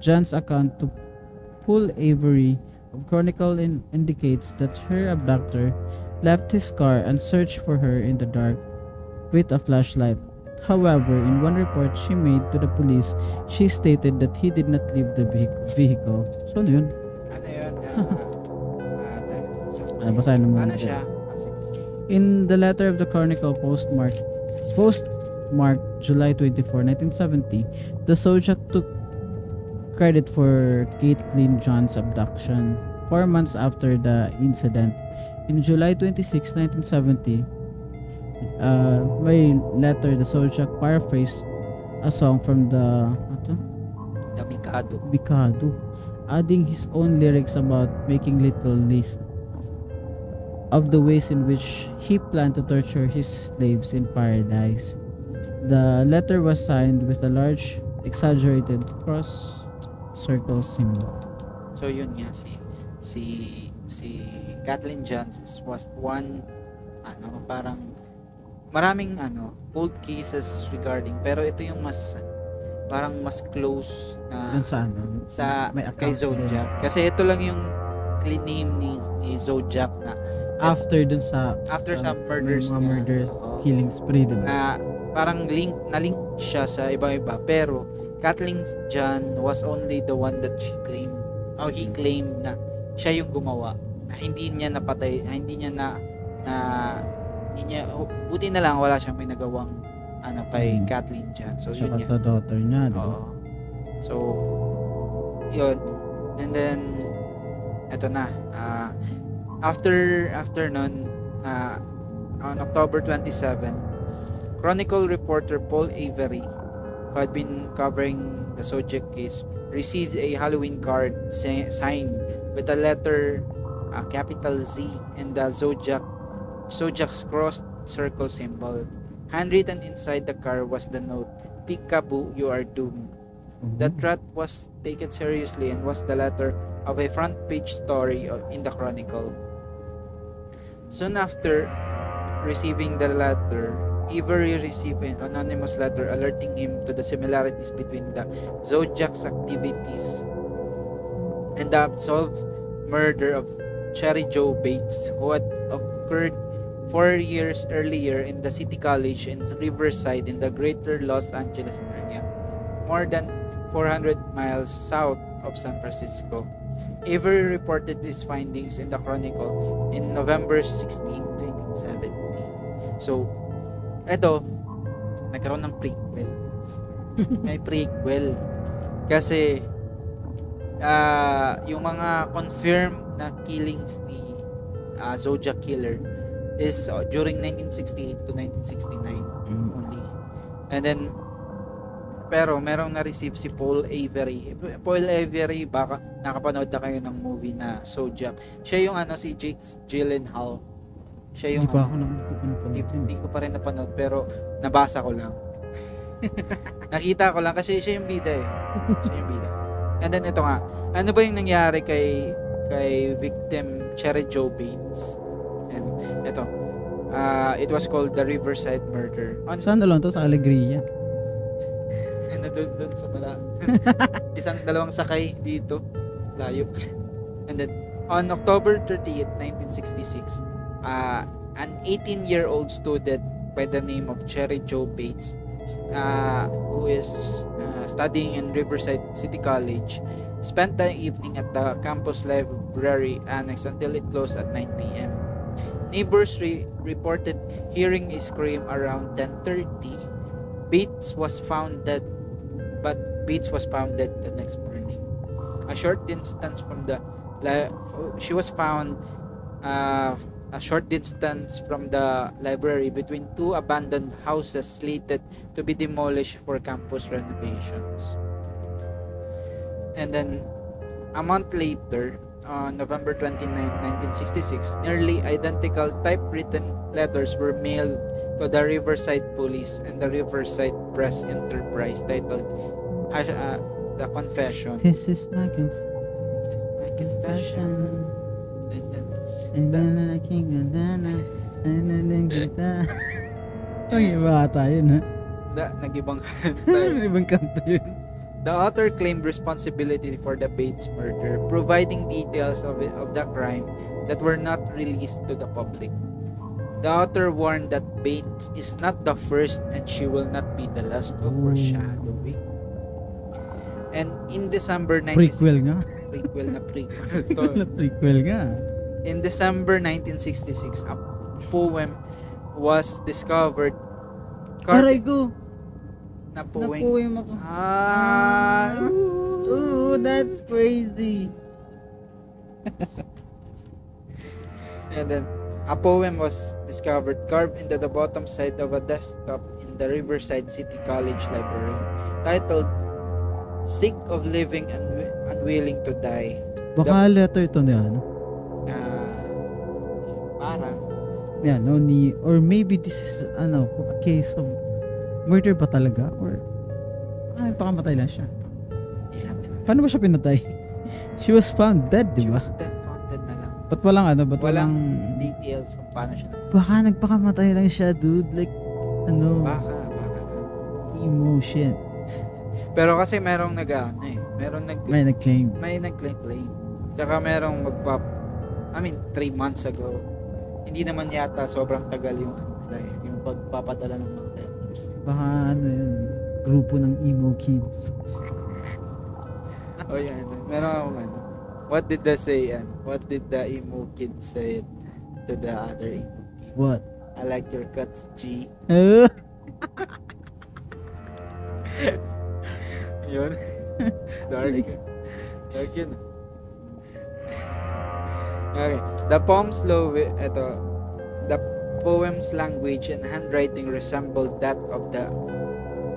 John's account to Paul Avery of Chronicle indicates that her abductor left his car and searched for her in the dark with a flashlight. However, in one report she made to the police, she stated that he did not leave the vehicle. So, ano yun? Ano yun? Basahin naman. Ano siya? Sige. In the letter of the Chronicle postmarked July 24, 1970, the Zodiac took credit for Caitlin John's abduction 4 months after the incident. In July 26, 1970, may letter, the Zodiac paraphrased a song from the Mikado, adding his own lyrics about making little list of the ways in which he planned to torture his slaves in paradise. The letter was signed with a large, exaggerated cross circle symbol. So yun nga si Kathleen Johns was one parang maraming old cases regarding, pero ito yung parang mas close na Dun sa may kay account Zodiac. Kasi ito lang yung clean name ni Zodiac na after sa murders mga niya. murder killing spree, diba? Na parang link siya sa iba-iba, pero Kathleen John was only the one that he claimed na siya yung gumawa, na hindi niya napatay, buti na lang wala siyang may nagawang kay Kathleen John. So yun Saka sa daughter niya, diba? Oo. So yun, and then eto na, after nun, on October 27, Chronicle reporter Paul Avery, who had been covering the Zodiac case, received a Halloween card signed with a letter capital Z and the Zodiac's cross circle symbol. Handwritten inside the car was the note, "Peekaboo, you are doomed." The threat was taken seriously and was the letter of a front page story in the Chronicle. Soon after receiving the letter, Avery received an anonymous letter alerting him to the similarities between the Zodiac's activities and the unsolved murder of Cherry Joe Bates, who had occurred 4 years earlier in the City College in Riverside in the greater Los Angeles area, more than 400 miles south of San Francisco. Avery reported his findings in the Chronicle in November 16, 1970. So, eto, nagkaroon ng prequel. May prequel. Kasi, yung mga confirmed na killings ni Zodiac Killer is during 1968 to 1969 only. And then, pero merong na-receive si Paul Avery. Paul Avery, baka nakapanood na kayo ng movie na Zodiac. Siya yung si Jake Gyllenhaal. Siya yung hindi ko pa rin napanood, pero nabasa ko lang. Nakita ko lang kasi siya yung bida eh. Siya yung bida. And then ito nga, ano ba yung nangyari kay victim Cherry Joe Bates? And ito, it was called the Riverside Murder. Saan lang to? Sa Alegria? Doon sa dalawang sakay dito, layo. And then on October 30th, 1966, an 18-year-old student by the name of Cherry Joe Bates, who is studying in Riverside City College, spent the evening at the campus library annex until it closed at 9 p.m. Neighbors reported hearing a scream around 10:30. Bates was found dead but Bates was found dead the next morning. A short distance from the she was found a short distance from the library between two abandoned houses slated to be demolished for campus renovations. And then a month later, on November 29, 1966, nearly identical typewritten letters were mailed to the Riverside Police and the Riverside Press Enterprise titled The Confession. This is my Confession. And then I can't get down. And then kita. Ang iba ata yun, ha? Nag-ibang kanta. Ibang kanta yun. The author claimed responsibility for the Bates murder, providing details of the crime that were not released to the public. The author warned that Bates is not the first and she will not be the last of foreshadowing. And in December 1966... Prequel nga. Prequel na prequel to. Prequel nga. In December 1966, a poem was discovered. Aray ko! Na poem. Napoem ako. Ooh, that's crazy. And then, a poem was discovered carved into the bottom side of a desktop in the Riverside City College library, titled "Sick of Living and Unwilling to Die." Baka letter to niya, ano? Parang Yan, no, or maybe this is, a case of murder ba talaga? Or, pakamatay lang siya. hindi natin alam. Paano ba siya pinatay? She was found dead, di She ba? was dead, found dead na lang. Ba't walang Walang details kung paano siya Baka nagpakamatay lang siya, dude. Like, Baka. emotion. Pero kasi merong May nag-claim. may nag-claim. Tsaka merong 3 months ago. Hindi naman yata sobrang tagal yung pagpapadala ng mga letters. Baka yun, grupo ng emo kids. Yan. Meron akong what did the emo kid say to the other emo kid? What? I like your cuts, G. Yun. Dark yun. Okay. The poem's language and handwriting resembled that of the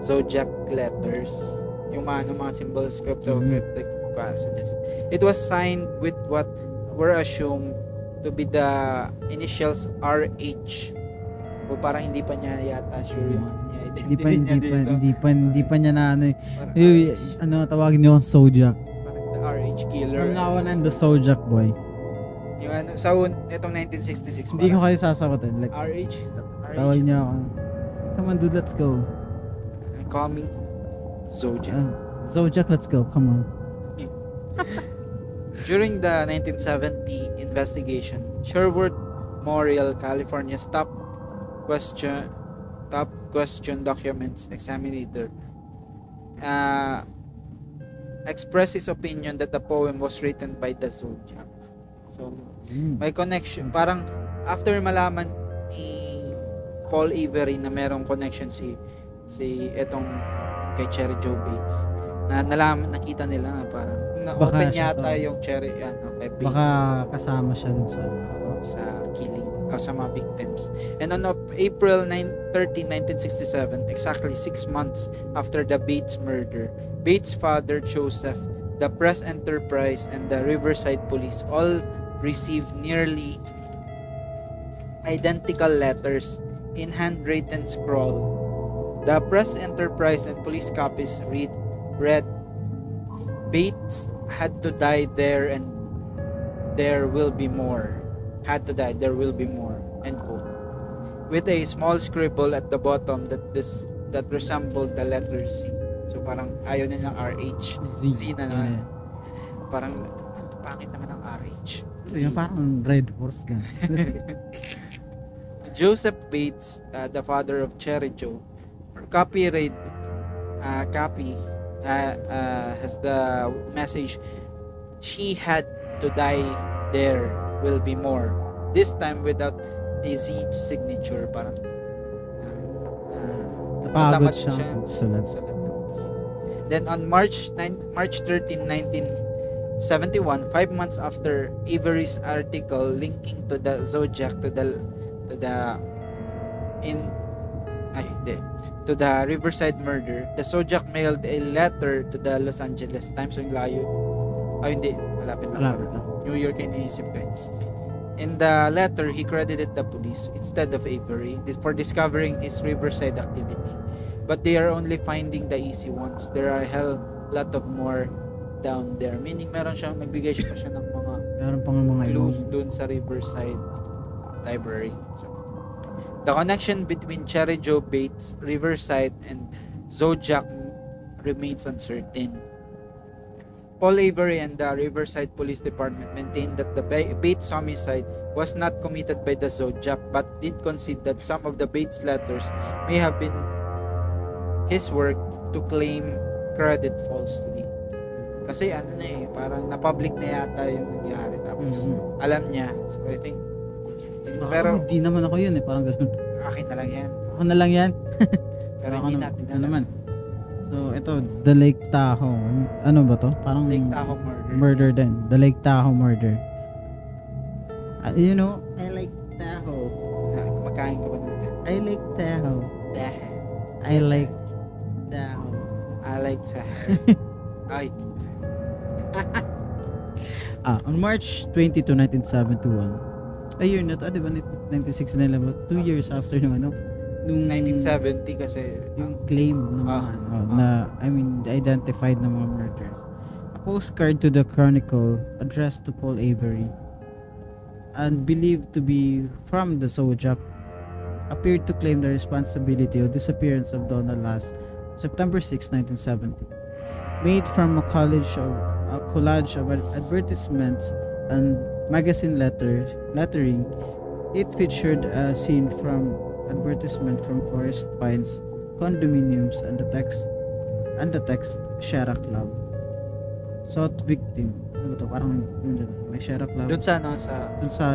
Zodiac letters. Yung mga symbols, cryptic passages. It was signed with what were assumed to be the initials RH. O parang hindi pa niya yata sure yung identity niya dito. Hindi pa niya na RH. tawagin niyo yung Zodiac. Parang the RH Killer. From now on, I'm the Zodiac boy. Yung itong 1966. Hindi ko kayo sasagutin. Like, RH. tawag niya ako. Come on, dude, let's go. Call me Zodiac. Zodiac, let's go. Come on. During the 1970 investigation, Sherwood Memorial, California's top question documents examiner expressed his opinion that the poem was written by the Zodiac. So, may connection. Parang after malaman ni Paul Avery na merong connection si etong kay Cherry Joe Bates, na nakita nila na parang na-open yata yung Cherry kay Bates. Baka kasama siya dun sa killing sa mga victims. And on April 13, 1967, exactly 6 months after the Bates murder, Bates' father Joseph, the Press Enterprise, and the Riverside Police all received nearly identical letters in handwritten scroll. The Press Enterprise and police copies read, Bates had to die there and there will be more. Had to die, there will be more. End quote. With a small scribble at the bottom that resembled the letter Z. So parang ayaw na ng RH. Z na naman. Parang pangit naman ang RH. Yung parang Red Horse ka. Joseph Bates, the father of Cherry Joe, has the message, she had to die, there will be more. This time without a Z signature. Parang napagod siya. Sulat ng Z. Then on March 13, 1971, 5 months after Avery's article linking to the Zodiac to the in ay hindi to the Riverside murder, the Zodiac mailed a letter to the Los Angeles Times. So yung layo. Ay hindi, malapit lang pala. New York yung iniisip ko. In the letter, he credited the police instead of Avery for discovering his Riverside activity. But they are only finding the easy ones. There are a hell lot of more down there. Meaning, nagbigay siya pa siya ng mga Meron pang mga clues dun sa Riverside Library. So, the connection between Cherry Joe Bates, Riverside, and Zodiac remains uncertain. Paul Avery and the Riverside Police Department maintained that the Bates homicide was not committed by the Zodiac, but did concede that some of the Bates letters may have been his work to claim credit falsely. Kasi parang na-public na yata yung nangyari. Tapos alam niya. So I think pero hindi naman ako yun parang ganoon. Akin na lang yan. Ako na lang yan. Pero hindi natin alam. Naman. So ito, the Lake Tahoe. Ano ba to? Parang Lake Tahoe murder. Murder din. The Lake Tahoe murder. You know, I like Tahoe. Kumakain ka ba ng I like Tahoe. Tahoe. I like Tahoe. I like Tahoe. Ay. On March 22, 1971. A year na to, di ba? 96 na lang. 2 years after nung ano. Nung 1970 kasi yung claim ng mga identified na mga murders. A postcard to the Chronicle addressed to Paul Avery and believed to be from the Zodiac appeared to claim the responsibility of disappearance of Donna Lass September 6, 1970. Made from a collage of advertisements and magazine lettering, it featured a scene from advertisement from Forest Pines condominiums and the text Shara Club sought victim. Ano to? Parang yun, may Shara Club. Doon sa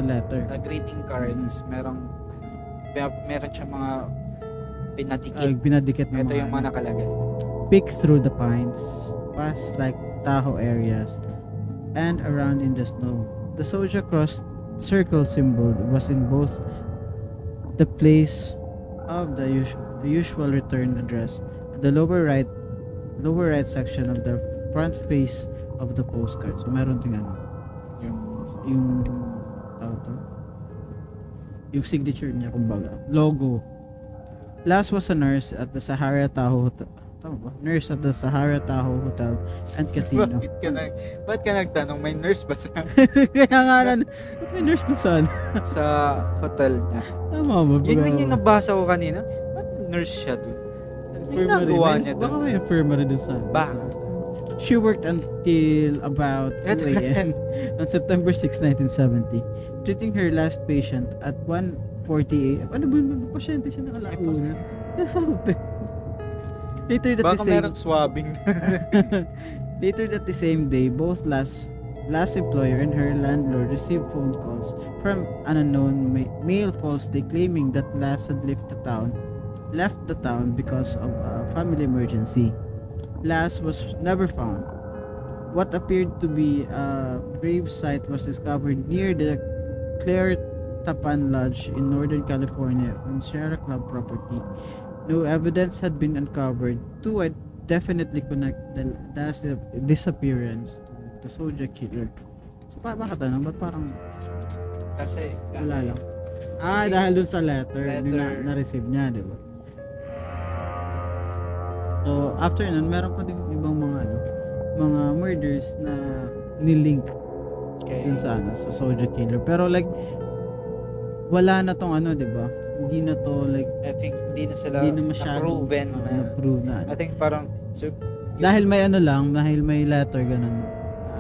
letter. Sa greeting cards, meron siya mga pinadikit. Na ito yung mga nakalagay. Peek through the pines, past like Tahoe areas, and around in the snow. The Zodiac cross circle symbol was in both the place of the usual return address at the lower right section of the front face of the postcard. So meron ting yung signature niya, kumbaga logo. Last was a nurse at the Sahara Tahoe Hotel. Tama ba? Nurse at the Sahara Tahoe Hotel and Casino. Ba't ka nagtanong? May nurse ba sa Kaya nga may nurse na saan? sa hotel niya? Tama ba? Yun lang yung nabasa ko kanina. Ba't nurse siya doon? Ginagawa niya doon. Baka may infirmary doon saan? Baka. She worked until about 2 a.m. on September 6, 1970, treating her last patient at 1:40 a.m. Ano ba yung pasyente siya nakalauna? Nasa hotel. Later that baka merong swabbing. Later that the same day, both last employer and her landlord received phone calls from an unknown male falsely claiming that Lass had left the town because of a family emergency. Lass was never found. What appeared to be a grave site was discovered near the Claire Tapan Lodge in Northern California on Sierra Club property. No evidence had been uncovered to definitely connect the disappearance to the Zodiac Killer. So, bakit ba't parang Kasi wala lang? Dahil dun sa letter. Na-receive niya, di ba? So, after nun, meron pa din ibang mga murders na nilink dun sa sa Zodiac Killer. Pero like, wala na tong di ba? Hindi na to like, I think hindi na sila proven na. I think parang dahil may dahil may letter ganun.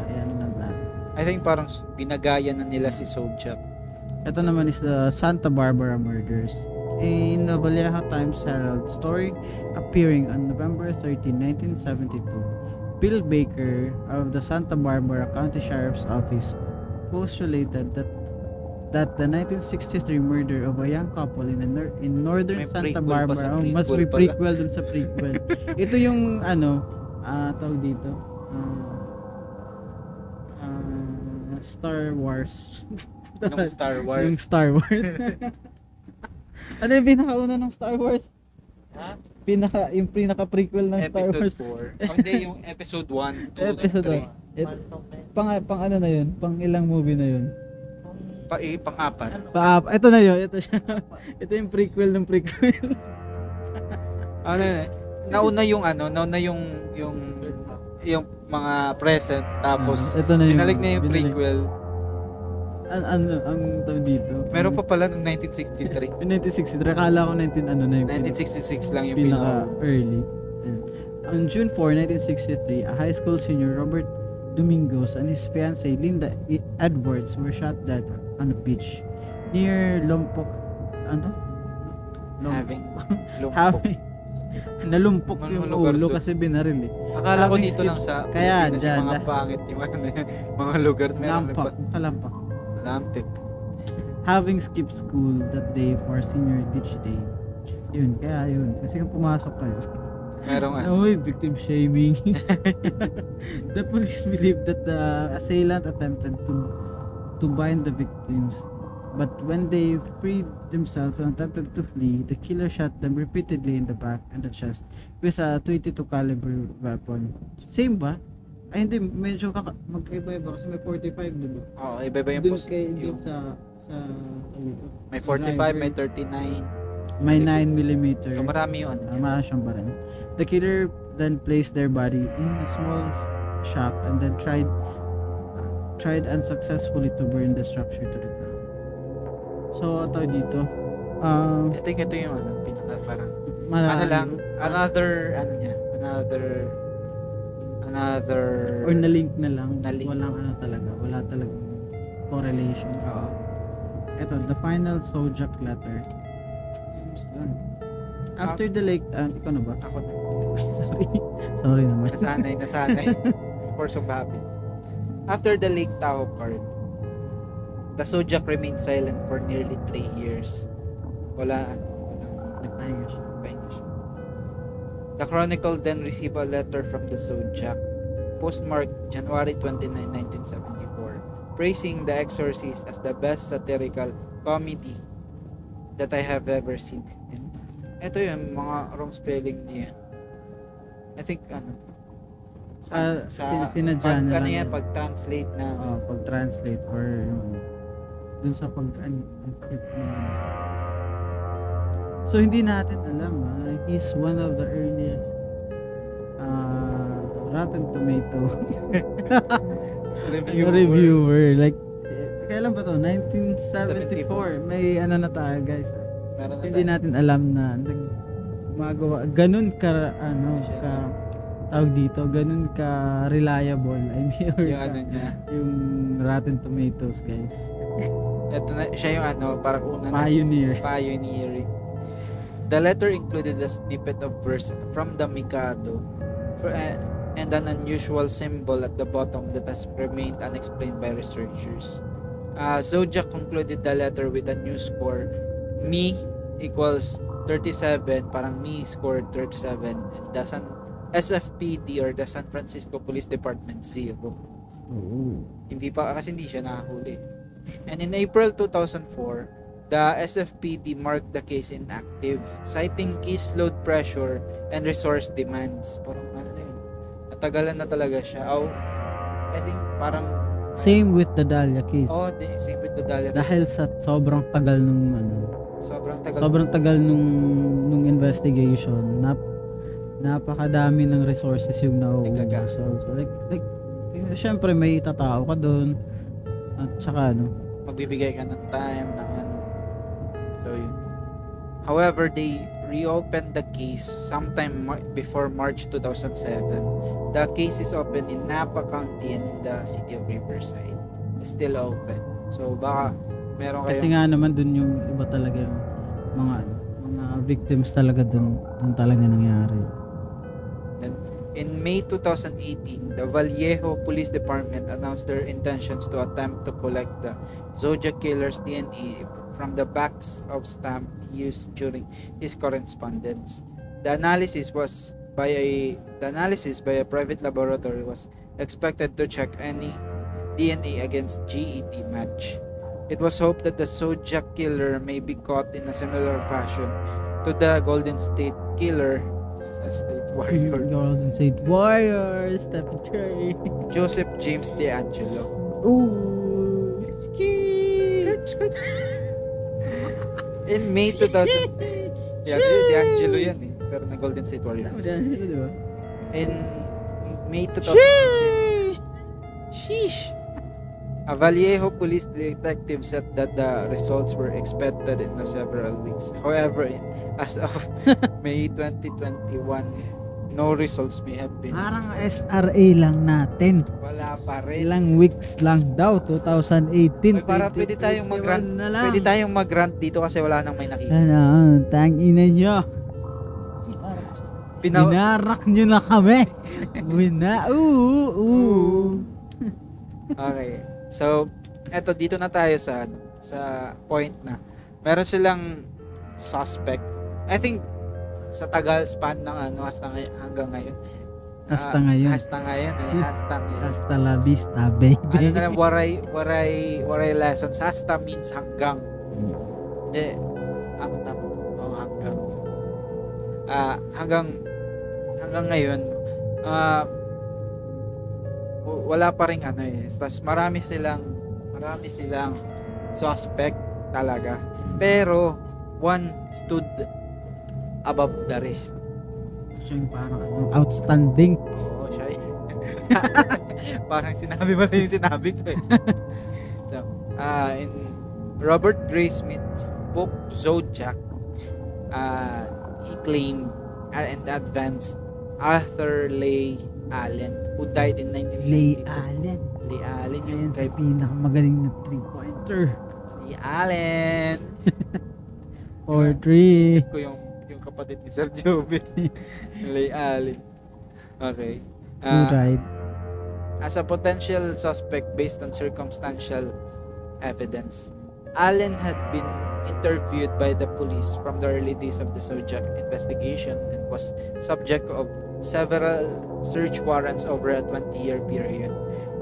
Ayan lang lahat. I think parang ginagaya na nila si Zodiac. Ito naman is the Santa Barbara murders. In the Vallejo Times Herald story appearing on November 13, 1972, Bill Baker of the Santa Barbara County Sheriff's Office postulated that the 1963 murder of a young couple in northern May Santa prequel Barbara must be prequel dun sa prequel. Ito yung tawag dito, Star Wars. Nung Star Yung Wars. Star Wars. Ano yung pinakauna ng Star Wars? Ha? Yung pinaka prequel ng Star Episode Wars. 4. Oh, hindi, yung episode 1, 2, Episode 3. 1. Pang ano na yun? Pang ilang movie na yun? Pang-apat. Ito na yun. Ito siya. Ito yung prequel ng prequel. Ano yun eh. Nauna yung mga present, tapos ito na binalik na yung prequel. Ang tawag dito. Meron pa pala noong 1963. Yung 1963. Akala ko 1966 lang yung pinaka early. On June 4, 1963, a high school senior, Robert Domingos, and his fiancée Linda Edwards were shot dead on a beach near Lompok. Lumpok. Nalumpok yung lugar ulo doon. kasi binaril eh. Akala ko dito lang sa Kaya Pilipinas yung mga pangit yung mga lugar. Kalampak. Lampik. Having skipped school that day for senior ditch day. Yun. Kasi kung pumasok kayo, Merong victim shaming. The police believed that the assailant attempted to bind the victims, but when they freed themselves and attempted to flee, the killer shot them repeatedly in the back and the chest with a .22 caliber weapon. Same ba? Ay hindi, medyo magkaiba-iba kasi may 45, diba? Oo, iba-iba yung Dun sa may 45, may 39. May 9mm. So marami yun. Marami siyang baril. The killer then placed their body in a small shop and then tried unsuccessfully to burn the structure to the ground. So, ito dito. I think ito yung pinaka parang another or na-link na lang. Na-link. Wala talagang correlation. Oo. Ito, the final Zodiac letter. After the lake, ikaw na ba? Ako na. Sorry naman. Nasanay. Force of habit. After the Lake Tahoe card, the Zodiac remained silent for nearly 3 years. Nagpahinga siya. The Chronicle then received a letter from the Zodiac, postmarked January 29, 1974, praising The Exorcist as the best satirical comedy that I have ever seen. Ito yung mga wrong spelling niya. I think sinadya na lang. pag-translate na. Pag-translate or dun sa pag-encrypt na. So hindi natin alam he's one of the earliest Rotten Tomato reviewer. Like kailan ba to? 1974. May na tayo guys. Hindi natin alam na gumagawa ganun ka tawag dito, ganun ka reliable. I mean, yung Rotten Tomatoes guys. Ito na siya yung parang una pioneering. The letter included a snippet of verse from the Mikado and an unusual symbol at the bottom that has remained unexplained by researchers. Zodiac concluded the letter with a new score. Me equals 37, parang me scored 37, and the SFPD or the San Francisco Police Department 0. Hindi siya nakahuli. And in April 2004, the SFPD marked the case inactive, citing caseload pressure and resource demands. Parang natagalan na talaga siya. I think parang same with the Dahlia case. Same with the Dahlia case. Dahil sa sobrang tagal nung sobrang tagal nung investigation, napakadami ng resources yung nauubos. So like syempre may tatao ka doon at saka magbibigay ka ng time so yun. However, they reopened the case sometime before March 2007. The case is open in Napa County and in the city of Riverside. It's still open. So baka meron kayong... Kasi nga naman dun yung iba talaga yung mga victims talaga dun talaga nangyari. Then, in May 2018, the Vallejo Police Department announced their intentions to attempt to collect the Zodiac Killer's DNA from the backs of stamps used during his correspondence. The analysis was the analysis by a private laboratory was expected to check any DNA against GED match. It was hoped that the Zodiac Killer may be caught in a similar fashion to the Golden State Killer, State Warrior, Golden State Warriors, Stephen Curry. Joseph James DeAngelo. Ooh, In May 2000, yeah, DeAngelo yan eh, pero na Golden State Warrior. In May 2000, sheesh. A Vallejo police detective said that the results were expected in several weeks. However, as of May 2021, no results may have been. Parang SRA lang natin. Wala pa rin. Ilang weeks lang daw, 2018. Ay, para pwede tayong mag-grant. Pwede tayong mag-grant dito kasi wala nang may nakita. Ano, tangina nyo. Pinarak nyo na kami. Okay. So, eto dito na tayo sa point na meron silang suspect. I think sa tagal span ng hanggang ngayon. Hasta ngayon. Hasta la vista, baby. Ano na lang, waray lessons. Hasta means hanggang. Hindi. Ang tama. Hanggang ngayon, wala pa rin Tapos marami silang suspect talaga. Pero one stood above the rest. Siya yung parang outstanding. Oo, siya eh. Parang sinabi mo na yung sinabi ko eh. So, in Robert Graysmith's book Zodiac, he claimed and advanced Arthur Leigh Allen, who died in 1992. Leigh Allen. Leigh Allen Yung pinakamagaling na 3-pointer. Leigh Allen. 4-3. Isip ko yung kapatid ni Sir Joven. Leigh Allen. Okay. Right. As a potential suspect based on circumstantial evidence, Allen had been interviewed by the police from the early days of the Zodiac investigation and was subject of several search warrants over a 20-year period.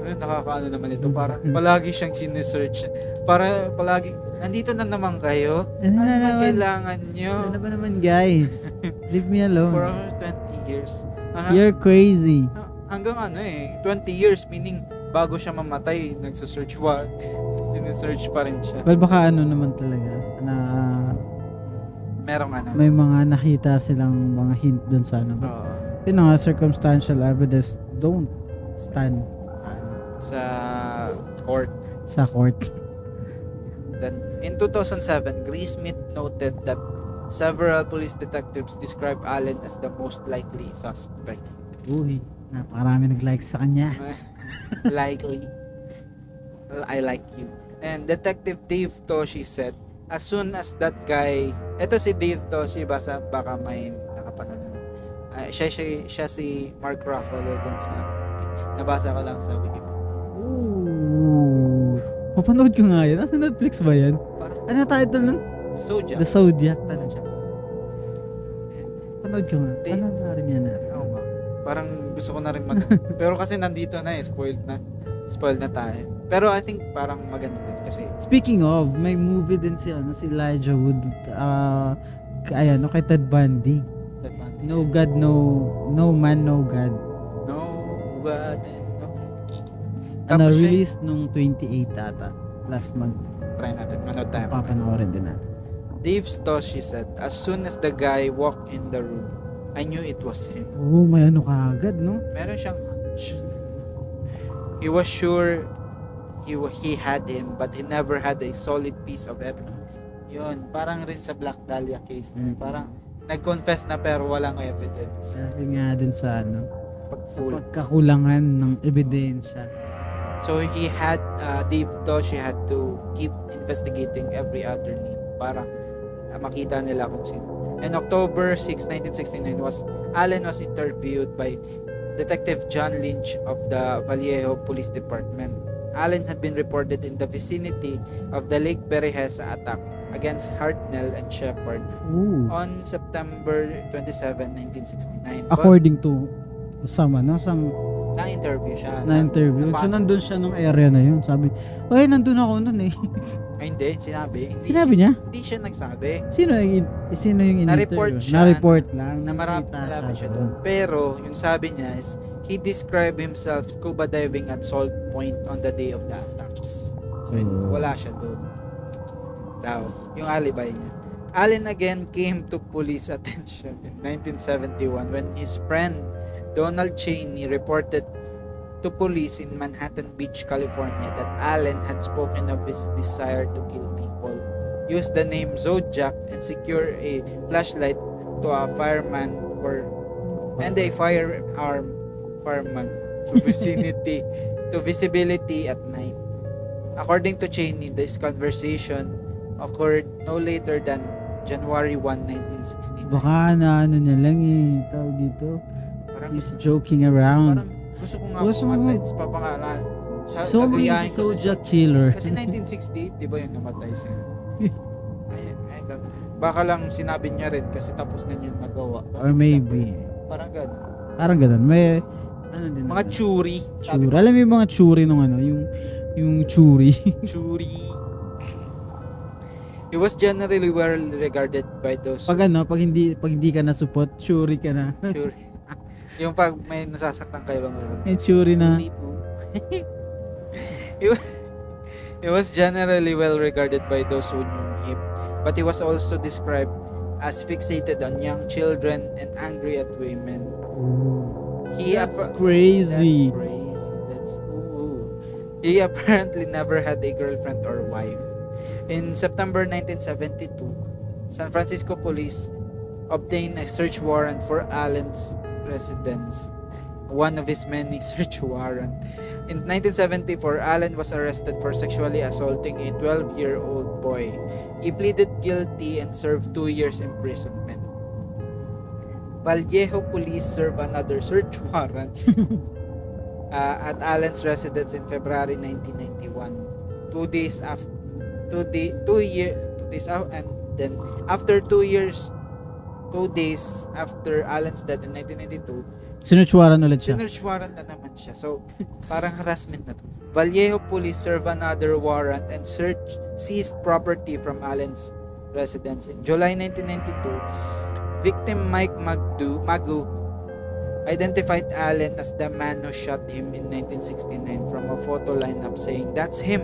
Nakakaano naman ito. Parang palagi siyang sinesearch. Para palagi, nandito na naman kayo. Ano naman kailangan nyo? Ano ba naman guys? Leave me alone. For over 20 years. You're crazy. Hanggang 20 years, meaning bago siya mamatay, nagsusearch sinesearch pa rin siya. Well, baka naman talaga na merong may mga nakita silang mga hint dun sa yun nga, circumstantial evidence don't stand sa court. Then, in 2007, Graysmith noted that several police detectives described Allen as the most likely suspect. Uy, napakarami nag-like sa kanya. Likely. I like you. And Detective Dave Toshi said, as soon as that guy, eto si Dave Toshi, baka may nakapanood. Siya si Mark Ruffalo dun sa nabasa ko lang sa Wikipedia. Ooh. Mapanood ko nga yan. Nasa Netflix ba yan? Ano title nun? Zodiac. The Zodiac. Panood ko nga. Ano na rin yan natin? Oo nga. Parang gusto ko na rin pero kasi nandito na spoiled na tayo. Pero I think parang maganda din kasi. Speaking of, may movie din si Elijah Wood kay Ted Bundy. No God, no man, no God. No God, no. Released nung 28 ata. Last month. Try natin. Manood tayo. Papanoorin din natin. Dave Toshi said, as soon as the guy walked in the room, I knew it was him. Oh, may kaagad, no? Meron siyang hunch. He was sure he had him, but he never had a solid piece of evidence. Yun, parang rin sa Black Dahlia case. Parang nag-confess na pero walang evidence. Sabi nga dun sa pagkakulangan ng ebidensya. So he had, Dave Toshi had to keep investigating every other lead para makita nila kung sino. And October 6, 1969 Allen was interviewed by Detective John Lynch of the Vallejo Police Department. Allen had been reported in the vicinity of the Lake Berryessa attack against Hartnell and Shepard Ooh. on September 27, 1969. According to some Na-interview siya. na-interview. So, napasok. nandun siya nung area na yun. Sabi, ay, nandun ako nun eh. Ay, hindi. Sinabi. Sinabi niya? Hindi siya nagsabi. Sino yung Na-report in-interview? siya. Na-report lang. Na malapit siya doon. Pero, yung sabi niya is, he described himself scuba diving at Salt Point on the day of the attacks. So, wala siya doon. Daw. Yung alibi niya. Allen again came to police attention in 1971 when his friend Donald Cheney reported to police in Manhattan Beach, California that Allen had spoken of his desire to kill people, used the name Zodiac, and secure a flashlight to a fireman and a firearm to visibility at night. According to Cheney, this conversation occurred no later than January 1, 1969. Baka na ano niya lang eh. Tawag dito. Parang He's joking around. Parang gusto ko nga Gusto mo. pumatay. Tapos papangalan. So, Nagayahin ko si Zodiac Killer. Kasi 1968, di ba yung namatay siya? Baka lang sinabi niya rin kasi tapos na niya nagawa. Kasi Or maybe. parang gano'n. Parang ganun. May, ano din. Mga churi. Sabi Churi. Alam mo yung mga churi nung ano, yung churi. churi. He was generally well regarded by those pag hindi ka na support, churi ka na. churi. Yung pag may nasasaktan kayo bang May churi na. He was generally well regarded by those who knew him, but he was also described as fixated on young children and angry at women. That's crazy. He apparently never had a girlfriend or wife. In September 1972, San Francisco police obtained a search warrant for Allen's residence, one of his many search warrants. In 1974, Allen was arrested for sexually assaulting a 12-year-old boy. He pleaded guilty and served 2 years imprisonment. Vallejo police served another search warrant at Allen's residence in February 1991. 2 days after Allen's death in 1992, Sinuchwaran ulit siya. search warrant na naman siya. So, parang harassment na to. Vallejo police served another warrant and seized property from Allen's residence. In July 1992, victim Mike Magu identified Allen as the man who shot him in 1969 from a photo lineup saying, "That's him.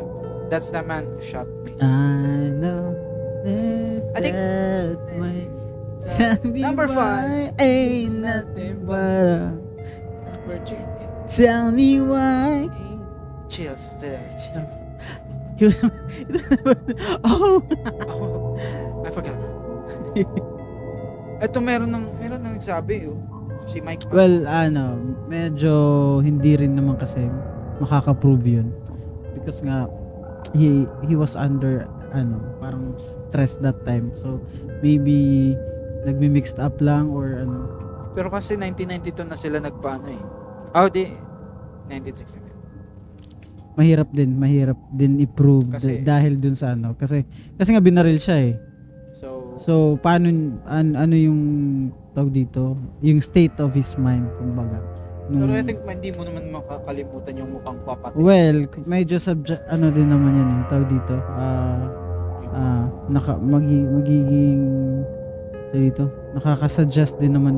That's the man who shot me." I know I think number 5 ain't nothing but number 3. tell me why. Chills. Very chills. Oh, I forgot. Ito meron nang nagsabi si Mike. well, medyo hindi rin naman kasi makaka-prove yun. Because nga, he was under, parang stress that time. So, maybe, nagmi-mixed up lang or Pero kasi 1992 na sila nagpaano eh. 1969. mahirap din i-prove Kasi- dahil dun sa kasi nga binaril siya eh. So paano ano yung tawag dito, yung state of his mind kumbaga. Pero I think hindi mo naman makakalimutan yung mukhang papatay. Well, medyo din naman yan eh, tawag dito. Magiging tawag dito, nakaka-suggest din naman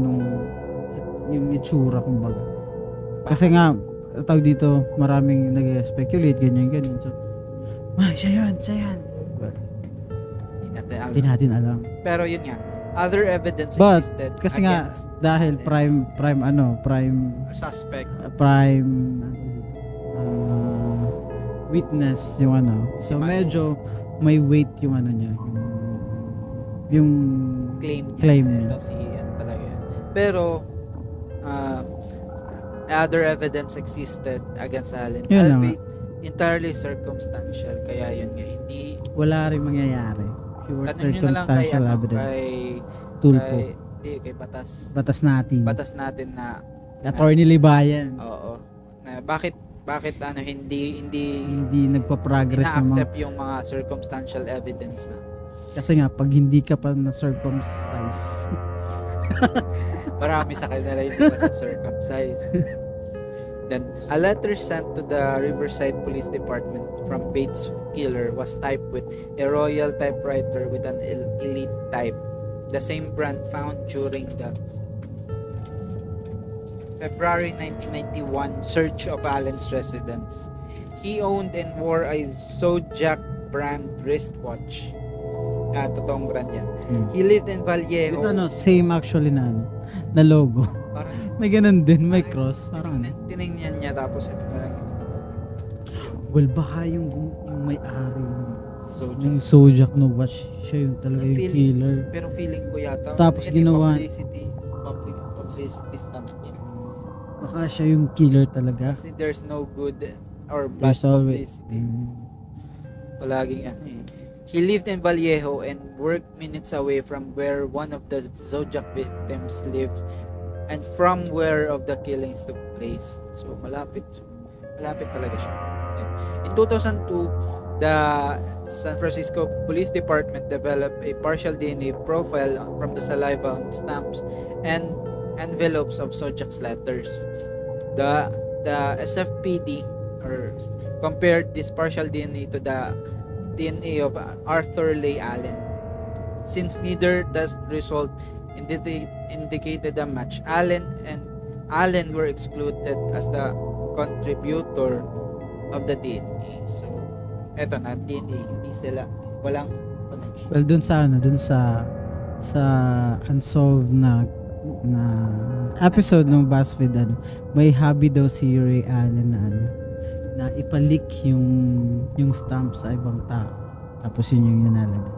yung itsura kumbaga. Kasi nga tawag dito, maraming nag-speculate ganyan. So, siya yan. Hindi natin alam. Pero yun nga, other evidence But, existed kasi nga, against dahil prime suspect. Witness yung so medyo may weight yung niya, yung claim niya. ito si talaga yan. Pero other evidence existed against Allen, Yun albeit entirely circumstantial, kaya yun nga hindi. Wala rin mangyayari. Pure Tanong nyo na lang kay circumstantial evidence. Tulpo. Kay Batas natin na Attorney Libayan. oo, na bakit hindi Hindi nagpa-progress ina-accept yung mga circumstantial evidence na Kasi nga, pag hindi ka pa na-circumcise, Marami sa kanila hindi pa sa circumcise. Then, a letter sent to the Riverside Police Department from Bates Killer was typed with a royal typewriter with an elite type, the same brand found during the February 1991 search of Allen's residence. He owned and wore a Zodiac brand wristwatch. Totoong brand yan. He lived in Vallejo. ito same actually na logo. Parang May ganun din, may cross. Parang tinignan niya tapos ito na lang yun. well, baka yung may-ari Zodiac. yung Zodiac no watch, siya yung talaga yung Feeling- killer. Pero feeling ko yata Tapos hindi ginawa- publicity stunt niya. Baka siya yung killer talaga. Kasi there's no good or bad There's always publicity. Palaging ano eh. He lived in Vallejo and worked minutes away from where one of the Zodiac victims lived and from where of the killings took place. So malapit talaga siya. In 2002, the San Francisco Police Department developed a partial DNA profile from the saliva on stamps and envelopes of Zodiac's letters. The SFPD compared this partial DNA to the DNA of Arthur Leigh Allen. Since neither test result indicated a match, Allen were excluded as the contributor of the DNA. So, eto na, DNA, hindi sila, walang connection. Well, dun sa Unsolved na episode ng BuzzFeed, may hobby daw si Ray Allen na ipalik yung stamp sa ibang tao. Tapos yun yung nilalagay.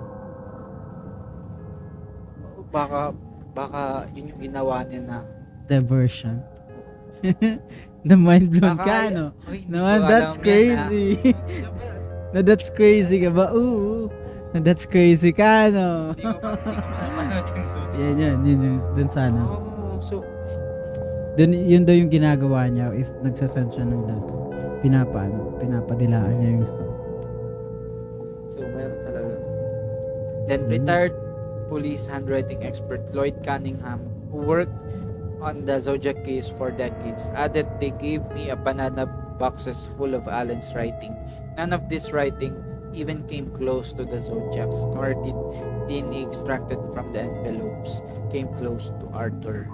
Baka yun yung ginawa niya na Diversion. The mind blown ka, Uy, no? hindi Naman, ko that's alam yan, crazy. Na that's crazy ka ba? Oo. Na that's crazy ka, no? Hindi ko pa napanood yung Zodiac. Yun yung dun sana. Oo, so, Yun daw yung ginagawa niya if nagsasend siya ng data. Pinapadilaan niya yung stuff. so meron talaga. Then, retired police handwriting expert Lloyd Cunningham, who worked on the Zodiac case for decades, added they gave me a banana boxes full of Allen's writing. None of this writing even came close to the Zodiac's, nor did DNA extracted from the envelopes came close to Arthur.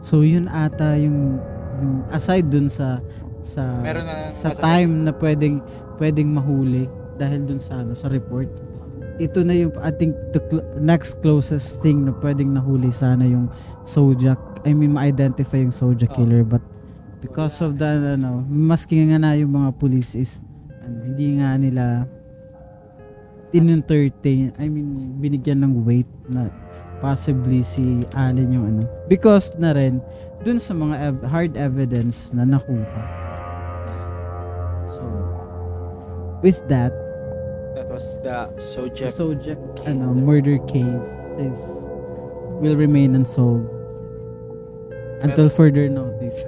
So yun ata yung aside dun sa Meron na sa time na pwedeng mahuli dahil dun sa report. Ito na yung I think the next closest thing na pwedeng nahuli sana yung Zodiac. I mean ma-identify yung Zodiac killer, but because of the maski nga na yung mga police is hindi nga nila in-entertain, I mean binigyan ng weight na possibly si Allen yung because na rin dun sa mga hard evidence na nakuha. So with that was the Zodiac murder case will remain unsolved until further notice.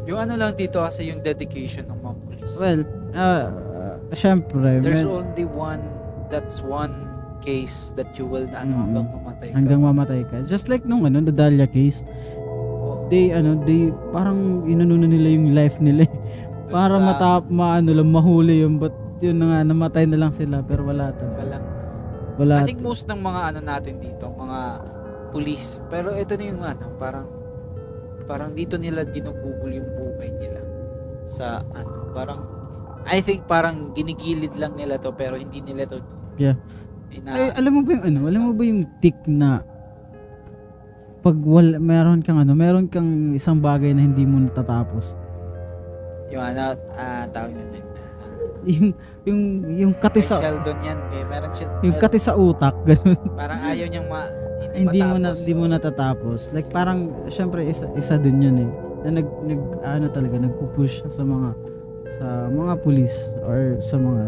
Yung lang dito kasi yung dedication ng mga police. Well, syempre there's only one case that you will hanggang mamatay ka. Just like nung the Dahlia case. They parang inununan nila yung life nila para mahuli yung, but yun na nga, namatay na lang sila pero wala. I think most ng mga natin dito, mga police, pero ito na yung parang dito nila ginugugol yung buhay nila sa parang I think parang ginigilid lang nila to pero hindi nila to alam mo ba yung alam mo ba yung tick na pag meron kang isang bagay na hindi mo natatapos, yung tawag nila yung kati sa Sheldon yan meron siya yung kati sa utak ganun. Parang ayaw niyang hindi mo natatapos, like parang syempre isa din yun na talaga nagpupush sa mga police or sa mga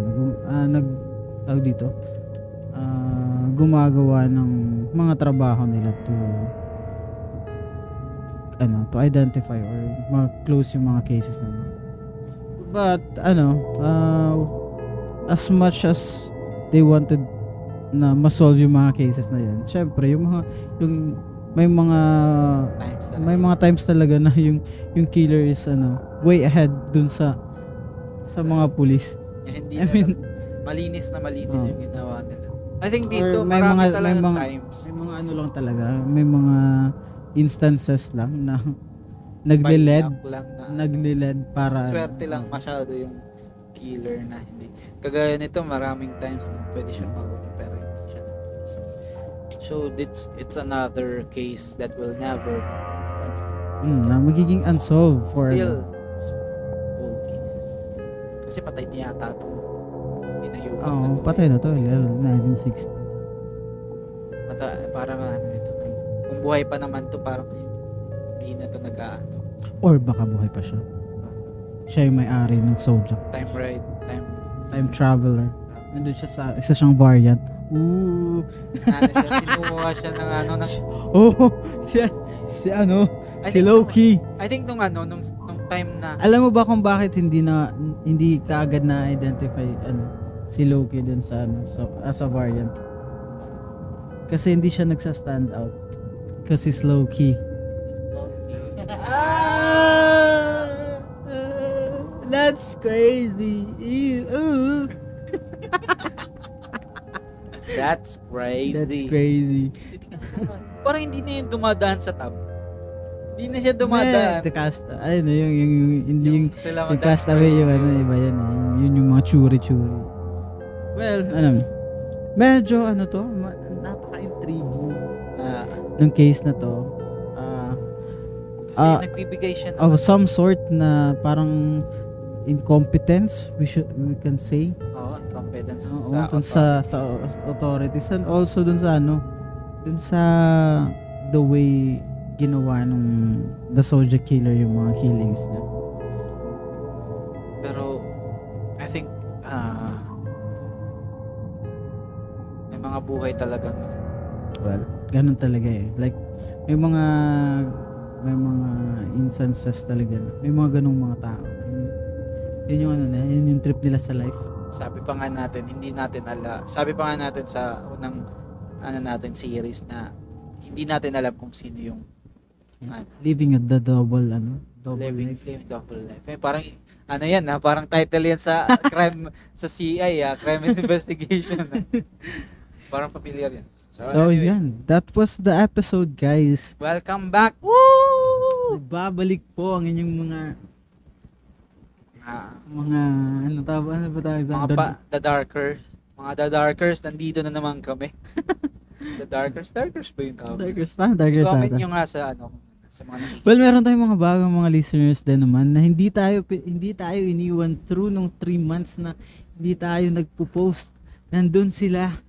tawag dito gumagawa ng mga trabaho nila to identify or close yung mga cases naman. But as much as they wanted na ma-solve yung mga cases na yan, syempre yung may mga times talaga na yung killer is way ahead dun sa mga pulis. Hindi I mean, malinis oh. yung ginawa nila. I think dito Or marami talaga times. May mga lang talaga, may mga instances lang na nagliled para swerte lang masyado yung killer na hindi. Kagaya nito, maraming times na pwede siyang mahuli pero hindi siya nahuli. So it's another case that will never na magiging unsolved for still cold cases. Kasi patay niya yata ito. Patay na to, 1960. Parang ito. Kung buhay pa naman to, parang hindi na to nag-aano. Or baka buhay pa siya. Siya yung may-ari ng Zodiac. Time traveler. Nandun siya sa isa siyang variant. Ooh. Kinuha siya ng si Loki. I think nung time na alam mo ba kung bakit hindi kaagad na identify si Loki dun sa as a variant? Kasi hindi siya nagsa-stand out. Kasi it's Loki. That's crazy. That's crazy. Parang hindi na yung dumadaan sa tab. Hindi na siya dumadaan. The cast, yung castaway yung iba yan. Yun yung mga churi-churi. Well, medyo napaka-intriguing ng case na to. Kasi nagbibigay siya of some sort na parang incompetence we can say. Incompetence sa authorities and also dun sa the way ginawa nung the Zodiac Killer yung mga killings niya. Pero I think may mga buhay talaga ganun talaga like may mga instances talaga may mga ganung mga tao. Yun yung trip nila sa life. Sabi pa nga natin sa unang series na hindi natin alam kung sino yung living the double life. Parang parang title yan sa crime sa CI, crime investigation. Parang familiar yan. So anyway, yan. That was the episode, guys. Welcome back. Woo! Babalik po ang inyong mga The Darkers, nandito na naman kami. The Darkers ba yung tawag? Darkers. Comment nyo nga sa sa mga nakikita. Well, meron tayong mga bagong mga listeners din naman na hindi tayo iniwan through nung 3 months na hindi tayo nagpo-post. Nandun sila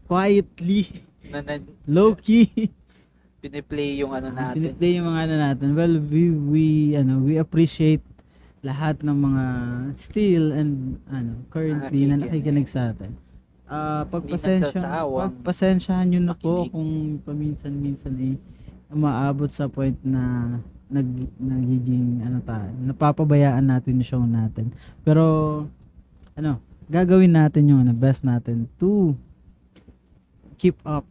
quietly, low-key. Piniplay yung natin. Well, we appreciate lahat ng mga still and currently na nakikinig sa atin. Pagpasensyahan nyo na po kung paminsan-minsan umaabot sa point na nagiging napapabayaan natin yung show natin. Pero gagawin natin yung best natin to keep up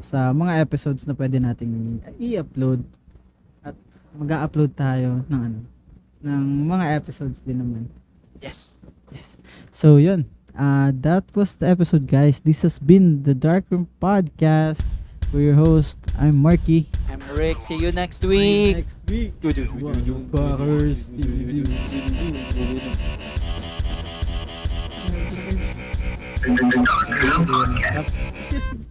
sa mga episodes na pwede nating i-upload at mag-upload tayo ng mga episodes din naman. Yes. So yun, that was the episode, guys. This has been the Dark Room Podcast. We're your host. I'm Marky. I'm Rick. See you next week. Podcast.